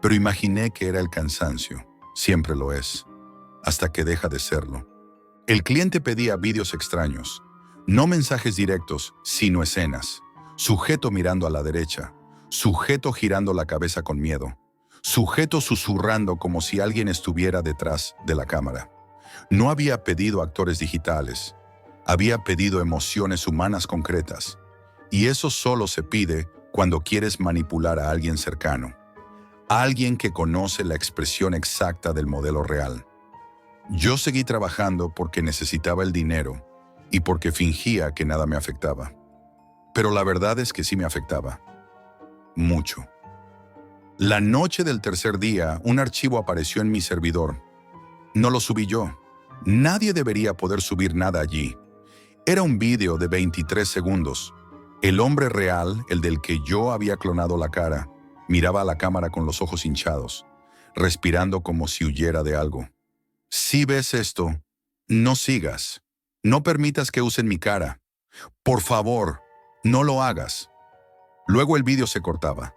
S1: Pero imaginé que era el cansancio, siempre lo es, hasta que deja de serlo. El cliente pedía vídeos extraños, No mensajes directos, sino escenas. Sujeto mirando a la derecha, sujeto girando la cabeza con miedo, sujeto susurrando como si alguien estuviera detrás de la cámara. No había pedido actores digitales, había pedido emociones humanas concretas. Y eso solo se pide cuando quieres manipular a alguien cercano, a alguien que conoce la expresión exacta del modelo real. Yo seguí trabajando porque necesitaba el dinero y porque fingía que nada me afectaba. Pero la verdad es que sí me afectaba. Mucho. La noche del tercer día, un archivo apareció en mi servidor. No lo subí yo. Nadie debería poder subir nada allí. Era un vídeo de 23 segundos. El hombre real, el del que yo había clonado la cara, miraba a la cámara con los ojos hinchados, respirando como si huyera de algo. Si ves esto, no sigas. No permitas que usen mi cara. Por favor, no lo hagas. Luego el vídeo se cortaba.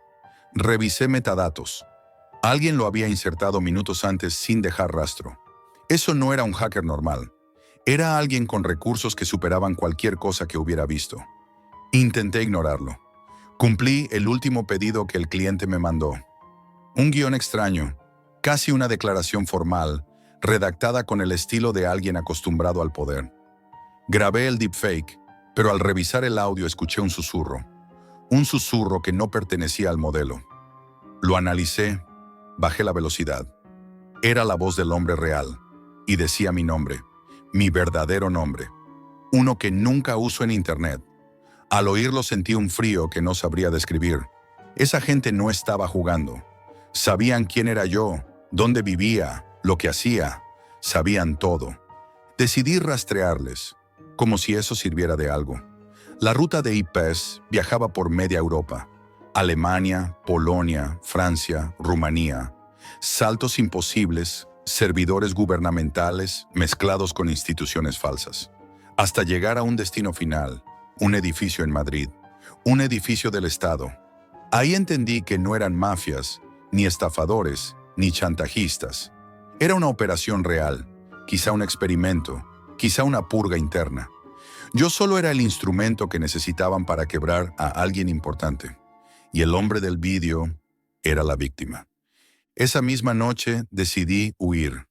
S1: Revisé metadatos. Alguien lo había insertado minutos antes sin dejar rastro. Eso no era un hacker normal. Era alguien con recursos que superaban cualquier cosa que hubiera visto. Intenté ignorarlo. Cumplí el último pedido que el cliente me mandó. Un guión extraño, casi una declaración formal, redactada con el estilo de alguien acostumbrado al poder. Grabé el deepfake, pero al revisar el audio escuché un susurro que no pertenecía al modelo. Lo analicé, bajé la velocidad. Era la voz del hombre real, y decía mi nombre, mi verdadero nombre, uno que nunca uso en internet. Al oírlo sentí un frío que no sabría describir. Esa gente no estaba jugando. Sabían quién era yo, dónde vivía, lo que hacía. Sabían todo. Decidí rastrearles, como si eso sirviera de algo. La ruta de IPs viajaba por media Europa. Alemania, Polonia, Francia, Rumanía. Saltos imposibles, servidores gubernamentales mezclados con instituciones falsas. Hasta llegar a un destino final. Un edificio en Madrid, un edificio del Estado. Ahí entendí que no eran mafias, ni estafadores, ni chantajistas. Era una operación real, quizá un experimento, quizá una purga interna. Yo solo era el instrumento que necesitaban para quebrar a alguien importante. Y el hombre del vídeo era la víctima. Esa misma noche decidí huir.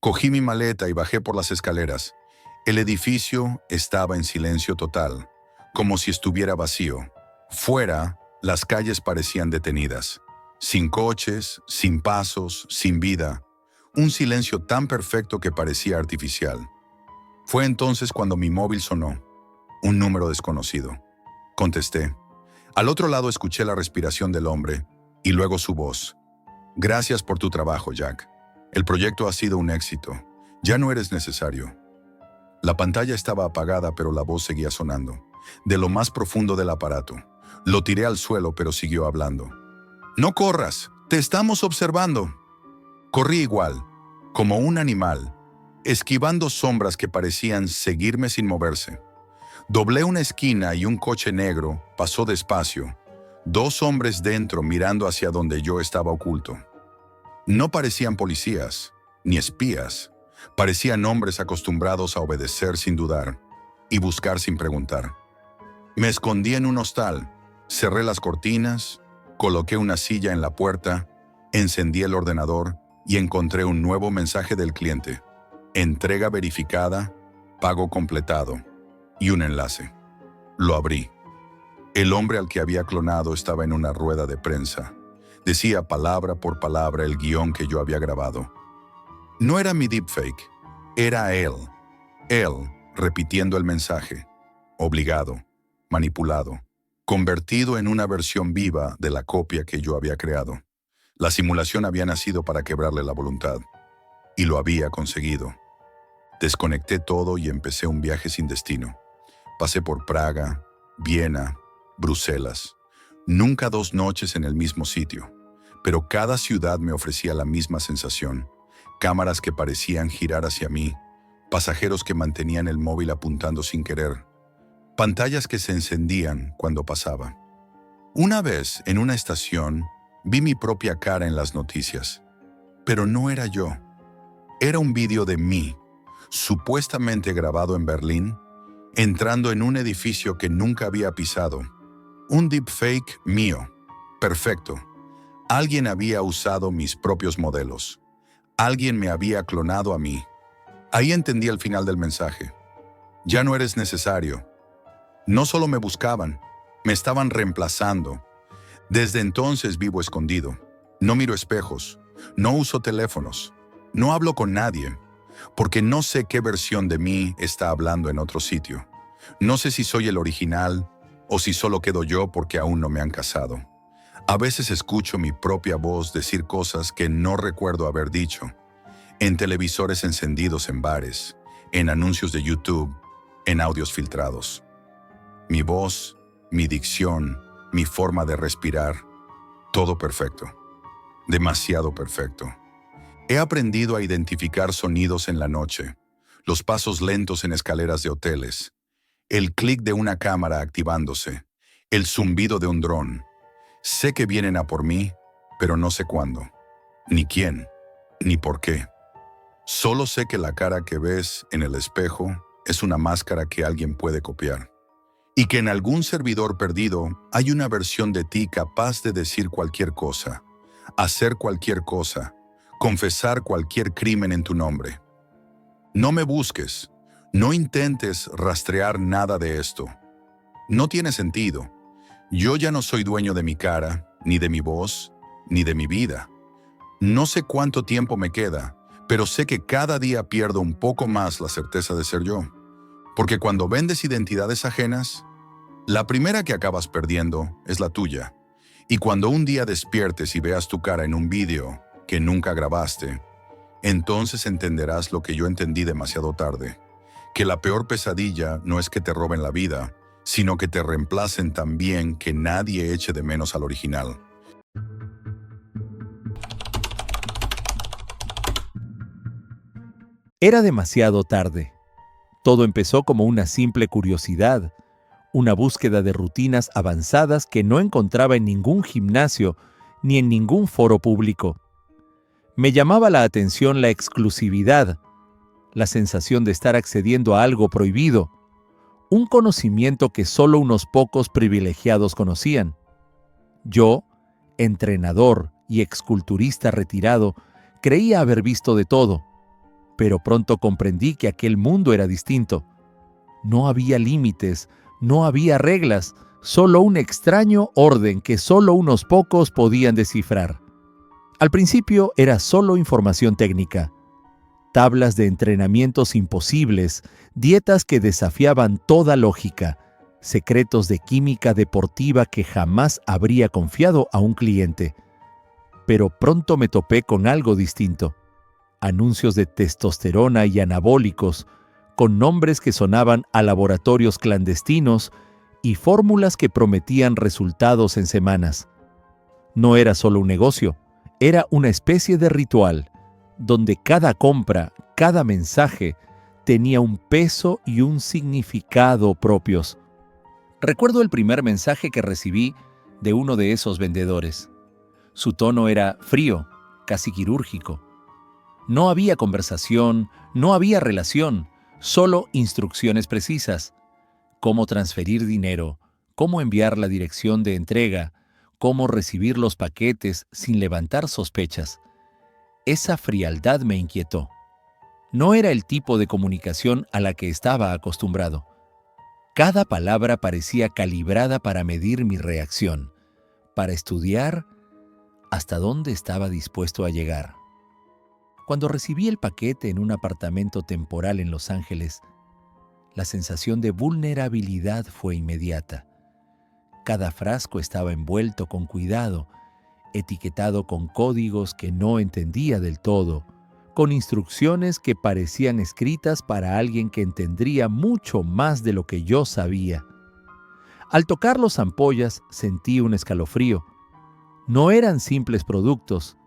S1: Cogí mi maleta y bajé por las escaleras. El edificio estaba en silencio total, como si estuviera vacío. Fuera, las calles parecían detenidas. Sin coches, sin pasos, sin vida. Un silencio tan perfecto que parecía artificial. Fue entonces cuando mi móvil sonó. Un número desconocido. Contesté. Al otro lado escuché la respiración del hombre y luego su voz. Gracias por tu trabajo, Jack. El proyecto ha sido un éxito. Ya no eres necesario. La pantalla estaba apagada, pero la voz seguía sonando. De lo más profundo del aparato. Lo tiré al suelo, pero siguió hablando. No corras, te estamos observando. Corrí igual, como un animal, esquivando sombras que parecían seguirme sin moverse. Doblé una esquina y un coche negro pasó despacio. 2 hombres dentro mirando hacia donde yo estaba oculto. No parecían policías, ni espías. Parecían hombres acostumbrados a obedecer sin dudar y buscar sin preguntar. Me escondí en un hostal, cerré las cortinas, coloqué una silla en la puerta, encendí el ordenador y encontré un nuevo mensaje del cliente. Entrega verificada, pago completado y un enlace. Lo abrí. El hombre al que había clonado estaba en una rueda de prensa. Decía palabra por palabra el guión que yo había grabado. No era mi deepfake, era él. Él repitiendo el mensaje, obligado, manipulado, convertido en una versión viva de la copia que yo había creado. La simulación había nacido para quebrarle la voluntad, y lo había conseguido. Desconecté todo y empecé un viaje sin destino. Pasé por Praga, Viena, Bruselas. Nunca 2 noches en el mismo sitio, pero cada ciudad me ofrecía la misma sensación. Cámaras que parecían girar hacia mí, pasajeros que mantenían el móvil apuntando sin querer, pantallas que se encendían cuando pasaba. Una vez, en una estación, vi mi propia cara en las noticias, pero no era yo. Era un vídeo de mí, supuestamente grabado en Berlín, entrando en un edificio que nunca había pisado. Un deepfake mío. Perfecto. Alguien había usado mis propios modelos. Alguien me había clonado a mí. Ahí entendí el final del mensaje. Ya no eres necesario. No solo me buscaban, me estaban reemplazando. Desde entonces vivo escondido. No miro espejos, no uso teléfonos, no hablo con nadie, porque no sé qué versión de mí está hablando en otro sitio. No sé si soy el original o si solo quedo yo porque aún no me han casado. A veces escucho mi propia voz decir cosas que no recuerdo haber dicho, en televisores encendidos en bares, en anuncios de YouTube, en audios filtrados. Mi voz, mi dicción, mi forma de respirar, todo perfecto. Demasiado perfecto. He aprendido a identificar sonidos en la noche, los pasos lentos en escaleras de hoteles, el clic de una cámara activándose, el zumbido de un dron. Sé que vienen a por mí, pero no sé cuándo, ni quién, ni por qué. Solo sé que la cara que ves en el espejo es una máscara que alguien puede copiar. Y que en algún servidor perdido hay una versión de ti capaz de decir cualquier cosa, hacer cualquier cosa, confesar cualquier crimen en tu nombre. No me busques, no intentes rastrear nada de esto. No tiene sentido. Yo ya no soy dueño de mi cara, ni de mi voz, ni de mi vida. No sé cuánto tiempo me queda, pero sé que cada día pierdo un poco más la certeza de ser yo. Porque cuando vendes identidades ajenas, la primera que acabas perdiendo es la tuya. Y cuando un día despiertes y veas tu cara en un vídeo que nunca grabaste, entonces entenderás lo que yo entendí demasiado tarde, que la peor pesadilla no es que te roben la vida, sino que te reemplacen tan bien que nadie eche de menos al original.
S2: Era demasiado tarde. Todo empezó como una simple curiosidad, una búsqueda de rutinas avanzadas que no encontraba en ningún gimnasio ni en ningún foro público. Me llamaba la atención la exclusividad, la sensación de estar accediendo a algo prohibido, un conocimiento que solo unos pocos privilegiados conocían. Yo, entrenador y exculturista retirado, creía haber visto de todo, pero pronto comprendí que aquel mundo era distinto. No había límites, no había reglas, solo un extraño orden que solo unos pocos podían descifrar. Al principio era solo información técnica, tablas de entrenamientos imposibles, dietas que desafiaban toda lógica, secretos de química deportiva que jamás habría confiado a un cliente. Pero pronto me topé con algo distinto. Anuncios de testosterona y anabólicos, con nombres que sonaban a laboratorios clandestinos y fórmulas que prometían resultados en semanas. No era solo un negocio, era una especie de ritual, donde cada compra, cada mensaje, tenía un peso y un significado propios. Recuerdo el primer mensaje que recibí de uno de esos vendedores. Su tono era frío, casi quirúrgico. No había conversación, no había relación, solo instrucciones precisas. Cómo transferir dinero, cómo enviar la dirección de entrega, cómo recibir los paquetes sin levantar sospechas. Esa frialdad me inquietó. No era el tipo de comunicación a la que estaba acostumbrado. Cada palabra parecía calibrada para medir mi reacción, para estudiar hasta dónde estaba dispuesto a llegar. Cuando recibí el paquete en un apartamento temporal en Los Ángeles, la sensación de vulnerabilidad fue inmediata. Cada frasco estaba envuelto con cuidado, etiquetado con códigos que no entendía del todo, con instrucciones que parecían escritas para alguien que entendería mucho más de lo que yo sabía. Al tocar las ampollas sentí un escalofrío. No eran simples productos,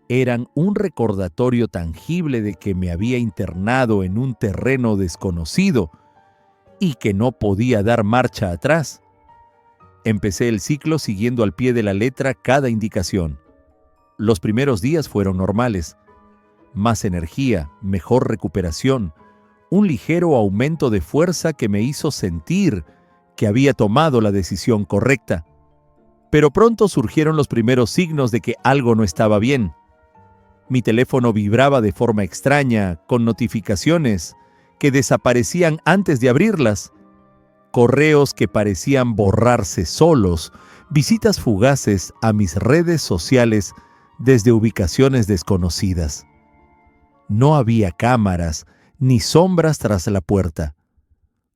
S2: eran un recordatorio tangible de que me había internado en un terreno desconocido y que no podía dar marcha atrás. Empecé el ciclo siguiendo al pie de la letra cada indicación. Los primeros días fueron normales. Más energía, mejor recuperación, un ligero aumento de fuerza que me hizo sentir que había tomado la decisión correcta. Pero pronto surgieron los primeros signos de que algo no estaba bien. Mi teléfono vibraba de forma extraña, con notificaciones que desaparecían antes de abrirlas, correos que parecían borrarse solos, visitas fugaces a mis redes sociales desde ubicaciones desconocidas. No había cámaras ni sombras tras la puerta,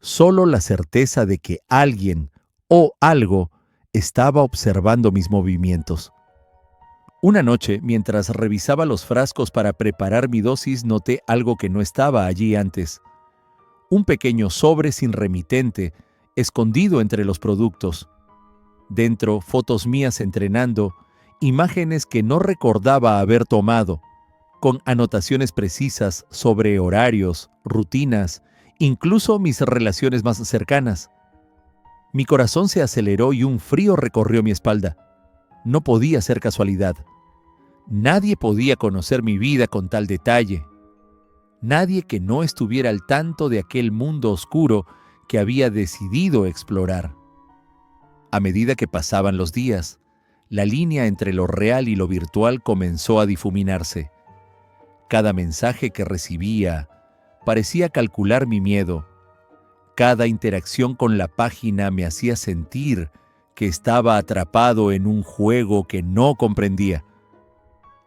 S2: solo la certeza de que alguien o algo estaba observando mis movimientos. Una noche, mientras revisaba los frascos para preparar mi dosis, noté algo que no estaba allí antes. Un pequeño sobre sin remitente, escondido entre los productos. Dentro, fotos mías entrenando, imágenes que no recordaba haber tomado, con anotaciones precisas sobre horarios, rutinas, incluso mis relaciones más cercanas. Mi corazón se aceleró y un frío recorrió mi espalda. No podía ser casualidad. Nadie podía conocer mi vida con tal detalle. Nadie que no estuviera al tanto de aquel mundo oscuro que había decidido explorar. A medida que pasaban los días, la línea entre lo real y lo virtual comenzó a difuminarse. Cada mensaje que recibía parecía calcular mi miedo. Cada interacción con la página me hacía sentir que estaba atrapado en un juego que no comprendía.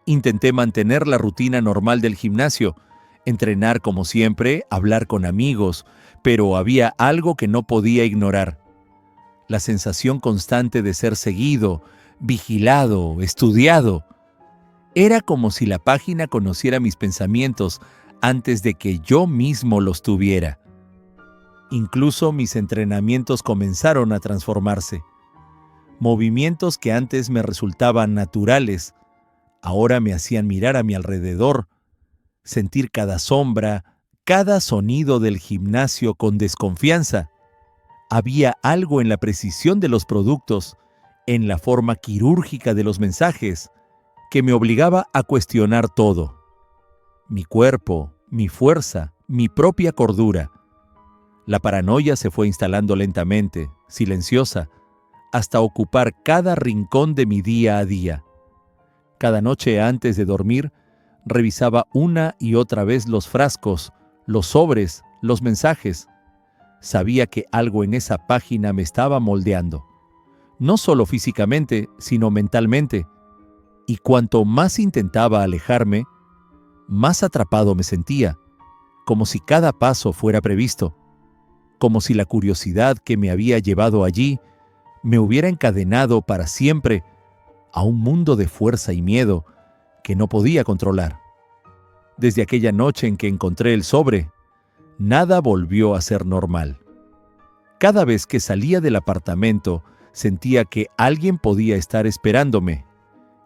S2: Intenté mantener la rutina normal del gimnasio, entrenar como siempre, hablar con amigos, pero había algo que no podía ignorar. La sensación constante de ser seguido, vigilado, estudiado. Era como si la página conociera mis pensamientos antes de que yo mismo los tuviera. Incluso mis entrenamientos comenzaron a transformarse. Movimientos que antes me resultaban naturales, ahora me hacían mirar a mi alrededor, sentir cada sombra, cada sonido del gimnasio con desconfianza. Había algo en la precisión de los productos, en la forma quirúrgica de los mensajes, que me obligaba a cuestionar todo. Mi cuerpo, mi fuerza, mi propia cordura. La paranoia se fue instalando lentamente, silenciosa, hasta ocupar cada rincón de mi día a día. Cada noche antes de dormir, revisaba una y otra vez los frascos, los sobres, los mensajes. Sabía que algo en esa página me estaba moldeando, no solo físicamente, sino mentalmente. Y cuanto más intentaba alejarme, más atrapado me sentía, como si cada paso fuera previsto, como si la curiosidad que me había llevado allí me hubiera encadenado para siempre a un mundo de fuerza y miedo que no podía controlar. Desde aquella noche en que encontré el sobre, nada volvió a ser normal. Cada vez que salía del apartamento, sentía que alguien podía estar esperándome,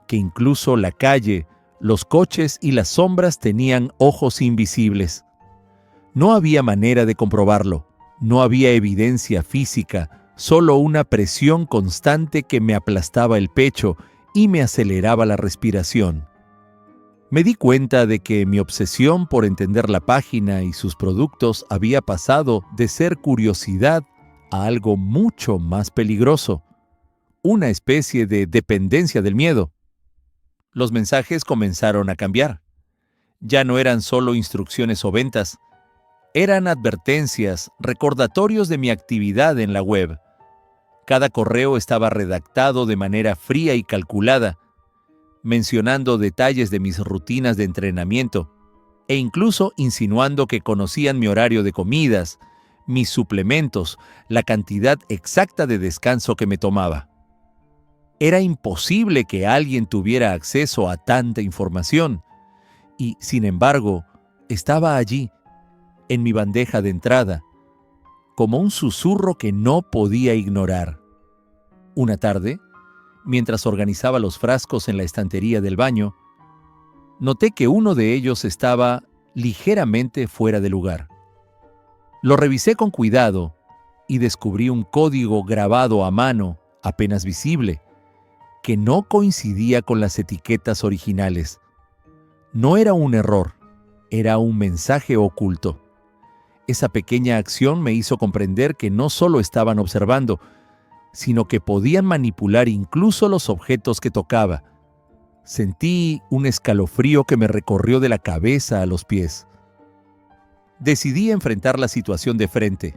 S2: que incluso la calle, los coches y las sombras tenían ojos invisibles. No había manera de comprobarlo, no había evidencia física, solo una presión constante que me aplastaba el pecho y me aceleraba la respiración. Me di cuenta de que mi obsesión por entender la página y sus productos había pasado de ser curiosidad a algo mucho más peligroso, una especie de dependencia del miedo. Los mensajes comenzaron a cambiar. Ya no eran solo instrucciones o ventas, eran advertencias, recordatorios de mi actividad en la web. Cada correo estaba redactado de manera fría y calculada, mencionando detalles de mis rutinas de entrenamiento e incluso insinuando que conocían mi horario de comidas, mis suplementos, la cantidad exacta de descanso que me tomaba. Era imposible que alguien tuviera acceso a tanta información y, sin embargo, estaba allí, en mi bandeja de entrada, como un susurro que no podía ignorar. Una tarde, mientras organizaba los frascos en la estantería del baño, noté que uno de ellos estaba ligeramente fuera de lugar. Lo revisé con cuidado y descubrí un código grabado a mano, apenas visible, que no coincidía con las etiquetas originales. No era un error, era un mensaje oculto. Esa pequeña acción me hizo comprender que no solo estaban observando, sino que podían manipular incluso los objetos que tocaba. Sentí un escalofrío que me recorrió de la cabeza a los pies. Decidí enfrentar la situación de frente.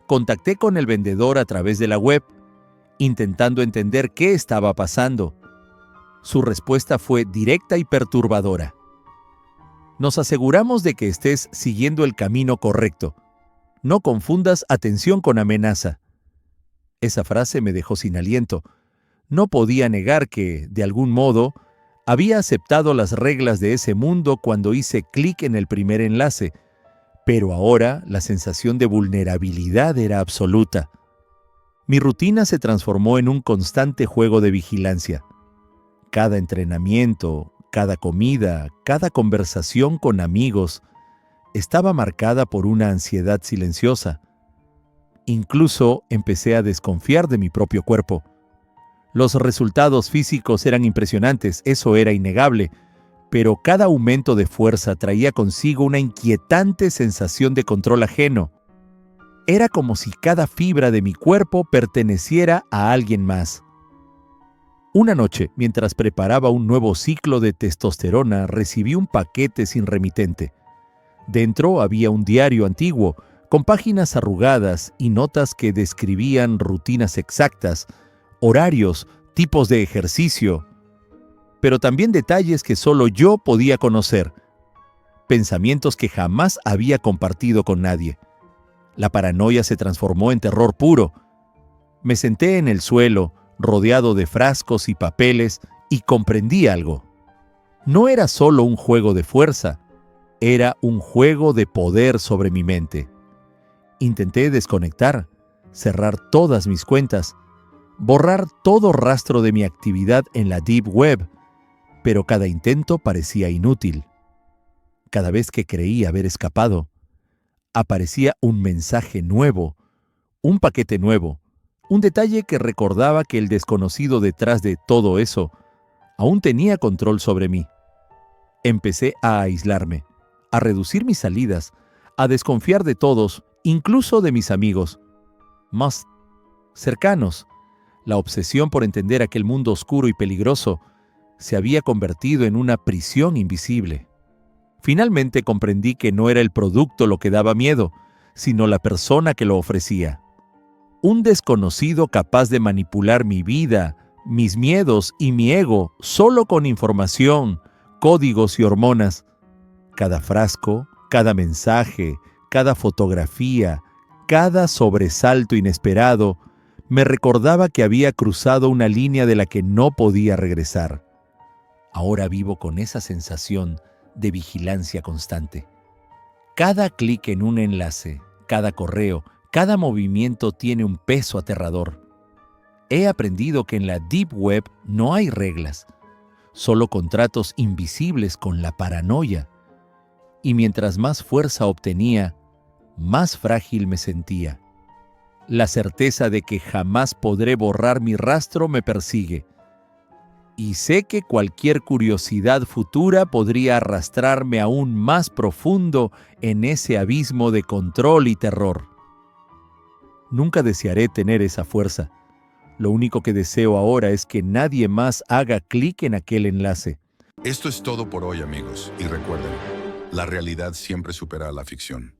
S2: Contacté con el vendedor a través de la web, intentando entender qué estaba pasando. Su respuesta fue directa y perturbadora. Nos aseguramos de que estés siguiendo el camino correcto. No confundas atención con amenaza. Esa frase me dejó sin aliento. No podía negar que, de algún modo, había aceptado las reglas de ese mundo cuando hice clic en el primer enlace, pero ahora la sensación de vulnerabilidad era absoluta. Mi rutina se transformó en un constante juego de vigilancia. Cada entrenamiento, cada comida, cada conversación con amigos estaba marcada por una ansiedad silenciosa. Incluso empecé a desconfiar de mi propio cuerpo. Los resultados físicos eran impresionantes, eso era innegable, pero cada aumento de fuerza traía consigo una inquietante sensación de control ajeno. Era como si cada fibra de mi cuerpo perteneciera a alguien más. Una noche, mientras preparaba un nuevo ciclo de testosterona, recibí un paquete sin remitente. Dentro había un diario antiguo, con páginas arrugadas y notas que describían rutinas exactas, horarios, tipos de ejercicio, pero también detalles que solo yo podía conocer, pensamientos que jamás había compartido con nadie. La paranoia se transformó en terror puro. Me senté en el suelo, rodeado de frascos y papeles, y comprendí algo. No era solo un juego de fuerza, era un juego de poder sobre mi mente. Intenté desconectar, cerrar todas mis cuentas, borrar todo rastro de mi actividad en la Deep Web, pero cada intento parecía inútil. Cada vez que creí haber escapado, aparecía un mensaje nuevo, un paquete nuevo, un detalle que recordaba que el desconocido detrás de todo eso aún tenía control sobre mí. Empecé a aislarme, a reducir mis salidas, a desconfiar de todos, incluso de mis amigos más cercanos. La obsesión por entender aquel mundo oscuro y peligroso se había convertido en una prisión invisible. Finalmente comprendí que no era el producto lo que daba miedo, sino la persona que lo ofrecía. Un desconocido capaz de manipular mi vida, mis miedos y mi ego solo con información, códigos y hormonas. Cada frasco, cada mensaje, cada fotografía, cada sobresalto inesperado me recordaba que había cruzado una línea de la que no podía regresar. Ahora vivo con esa sensación de vigilancia constante. Cada clic en un enlace, cada correo, cada movimiento tiene un peso aterrador. He aprendido que en la Deep Web no hay reglas, solo contratos invisibles con la paranoia. Y mientras más fuerza obtenía, más frágil me sentía. La certeza de que jamás podré borrar mi rastro me persigue. Y sé que cualquier curiosidad futura podría arrastrarme aún más profundo en ese abismo de control y terror. Nunca desearé tener esa fuerza. Lo único que deseo ahora es que nadie más haga clic en aquel enlace.
S1: Esto es todo por hoy, amigos, y recuerden, la realidad siempre supera a la ficción.